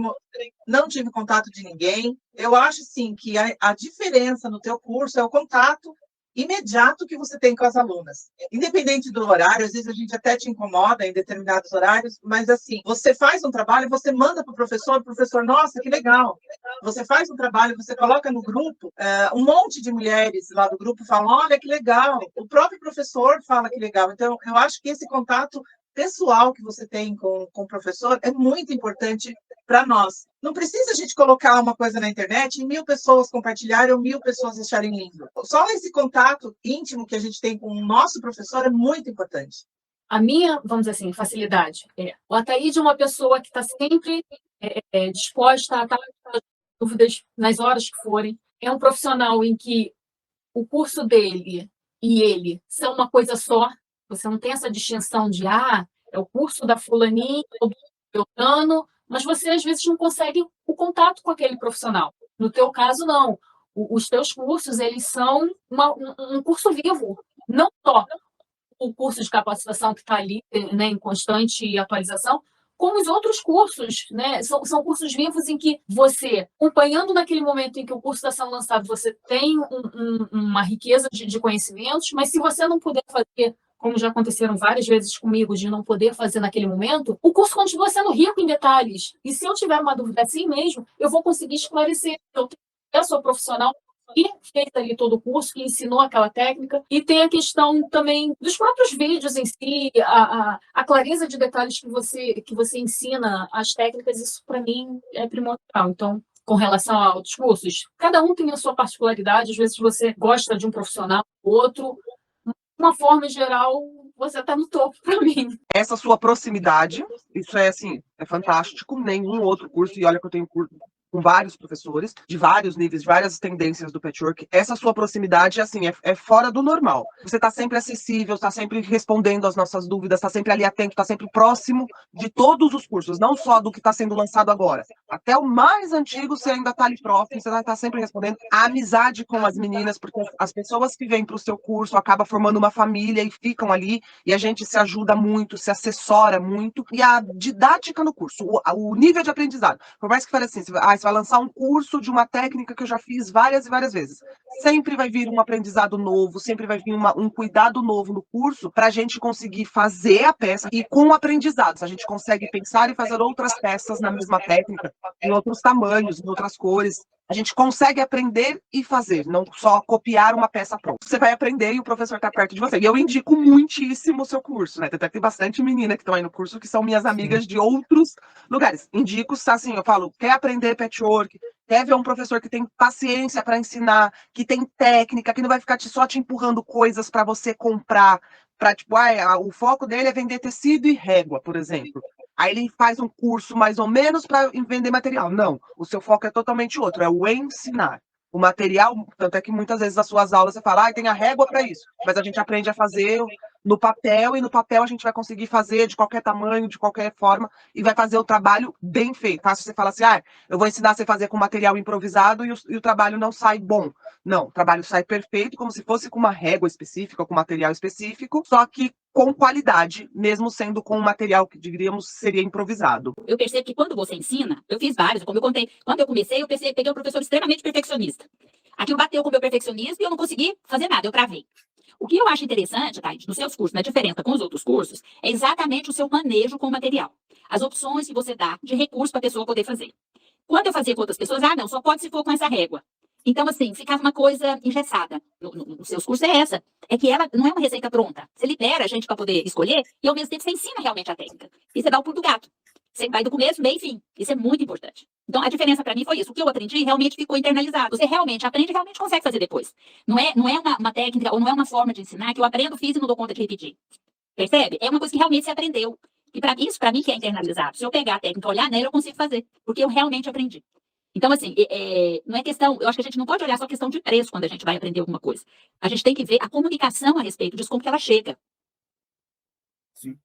não tive contato de ninguém. Eu acho, sim, que a diferença no teu curso é o contato imediato que você tem com as alunas. Independente do horário, às vezes a gente até te incomoda em determinados horários, mas, assim, você faz um trabalho, você manda para o professor, nossa, que legal. Você faz um trabalho, você coloca no grupo, um monte de mulheres lá do grupo falam, olha, que legal. O próprio professor fala que legal. Então, eu acho que esse contato pessoal que você tem com o professor é muito importante para nós. Não precisa a gente colocar uma coisa na internet e 1000 pessoas compartilharem ou 1000 pessoas acharem lindo. Só esse contato íntimo que a gente tem com o nosso professor é muito importante. A minha, vamos dizer assim, facilidade o Ataíde é uma pessoa que está sempre disposta a estar com dúvidas nas horas que forem. É um profissional em que o curso dele e ele são uma coisa só. Você não tem essa distinção de, é o curso da fulaninha ou do Beltrano, mas você, às vezes, não consegue o contato com aquele profissional. No teu caso, não. Os teus cursos, eles são um curso vivo. Não só o curso de capacitação que está ali, né, em constante atualização, como os outros cursos, né? São cursos vivos em que você, acompanhando naquele momento em que o curso está sendo lançado, você tem uma riqueza de conhecimentos, mas se você não puder fazer, como já aconteceram várias vezes comigo, de não poder fazer naquele momento, o curso continua sendo rico em detalhes. E se eu tiver uma dúvida assim mesmo, eu vou conseguir esclarecer. Eu sou profissional que fez ali todo o curso, que ensinou aquela técnica, e tem a questão também dos próprios vídeos em si, a clareza de detalhes que você ensina as técnicas, isso para mim é primordial. Então, com relação a outros cursos, cada um tem a sua particularidade, às vezes você gosta de um profissional, outro, uma forma geral, você está no topo para mim. Essa sua proximidade, isso é assim, é fantástico, nenhum outro curso, e olha que eu tenho curso com vários professores, de vários níveis, de várias tendências do patchwork, essa sua proximidade, assim, é fora do normal. Você está sempre acessível, está sempre respondendo às nossas dúvidas, está sempre ali atento, está sempre próximo de todos os cursos, não só do que está sendo lançado agora. Até o mais antigo, você ainda está ali próximo, você está sempre respondendo. A amizade com as meninas, porque as pessoas que vêm para o seu curso acabam formando uma família e ficam ali, e a gente se ajuda muito, se assessora muito, e a didática no curso, o nível de aprendizado, por mais que fale assim, você vai lançar um curso de uma técnica que eu já fiz várias e várias vezes, sempre vai vir um aprendizado novo, sempre vai vir um cuidado novo no curso para a gente conseguir fazer a peça e com aprendizados, a gente consegue pensar e fazer outras peças na mesma técnica, em outros tamanhos, em outras cores. A gente consegue aprender e fazer, não só copiar uma peça pronta. Você vai aprender e o professor está perto de você. E eu indico muitíssimo o seu curso, né? Até tem bastante menina que estão aí no curso que são minhas amigas de outros lugares. Indico, assim, eu falo, quer aprender patchwork, quer ver um professor que tem paciência para ensinar, que tem técnica, que não vai ficar só te empurrando coisas para você comprar, para tipo, o foco dele é vender tecido e régua, por exemplo. Aí ele faz um curso mais ou menos para vender material. Não, o seu foco é totalmente outro, é o ensinar. O material, tanto é que muitas vezes nas suas aulas você fala, tem a régua para isso, mas a gente aprende a fazer no papel, e no papel a gente vai conseguir fazer de qualquer tamanho, de qualquer forma, e vai fazer o trabalho bem feito. Fácil você falar assim, eu vou ensinar você a fazer com material improvisado e o trabalho não sai bom. Não, o trabalho sai perfeito, como se fosse com uma régua específica, com material específico, só que com qualidade, mesmo sendo com um material que, diríamos, seria improvisado. Eu percebo que quando você ensina, eu fiz vários, como eu contei, quando eu comecei, eu peguei um professor extremamente perfeccionista. Aquilo bateu com o meu perfeccionismo e eu não consegui fazer nada, eu travei. O que eu acho interessante, Thaís, nos seus cursos, na diferença com os outros cursos, é exatamente o seu manejo com o material. As opções que você dá de recurso para a pessoa poder fazer. Quando eu fazia com outras pessoas, não, só pode se for com essa régua. Então, assim, ficava uma coisa engessada. Nos seus cursos é essa. É que ela não é uma receita pronta. Você libera a gente para poder escolher e, ao mesmo tempo, você ensina realmente a técnica. E você dá o pulo do gato. Você vai do começo, meio e fim. Isso é muito importante. Então, a diferença para mim foi isso. O que eu aprendi realmente ficou internalizado. Você realmente aprende e realmente consegue fazer depois. Não é uma técnica ou não é uma forma de ensinar que eu aprendo, fiz e não dou conta de repetir. Percebe? É uma coisa que realmente você aprendeu. E isso, para mim, que é internalizado. Se eu pegar a técnica e olhar nela, eu consigo fazer. Porque eu realmente aprendi. Então, assim, não é questão... Eu acho que a gente não pode olhar só questão de preço quando a gente vai aprender alguma coisa. A gente tem que ver a comunicação a respeito disso, como que ela chega. Sim.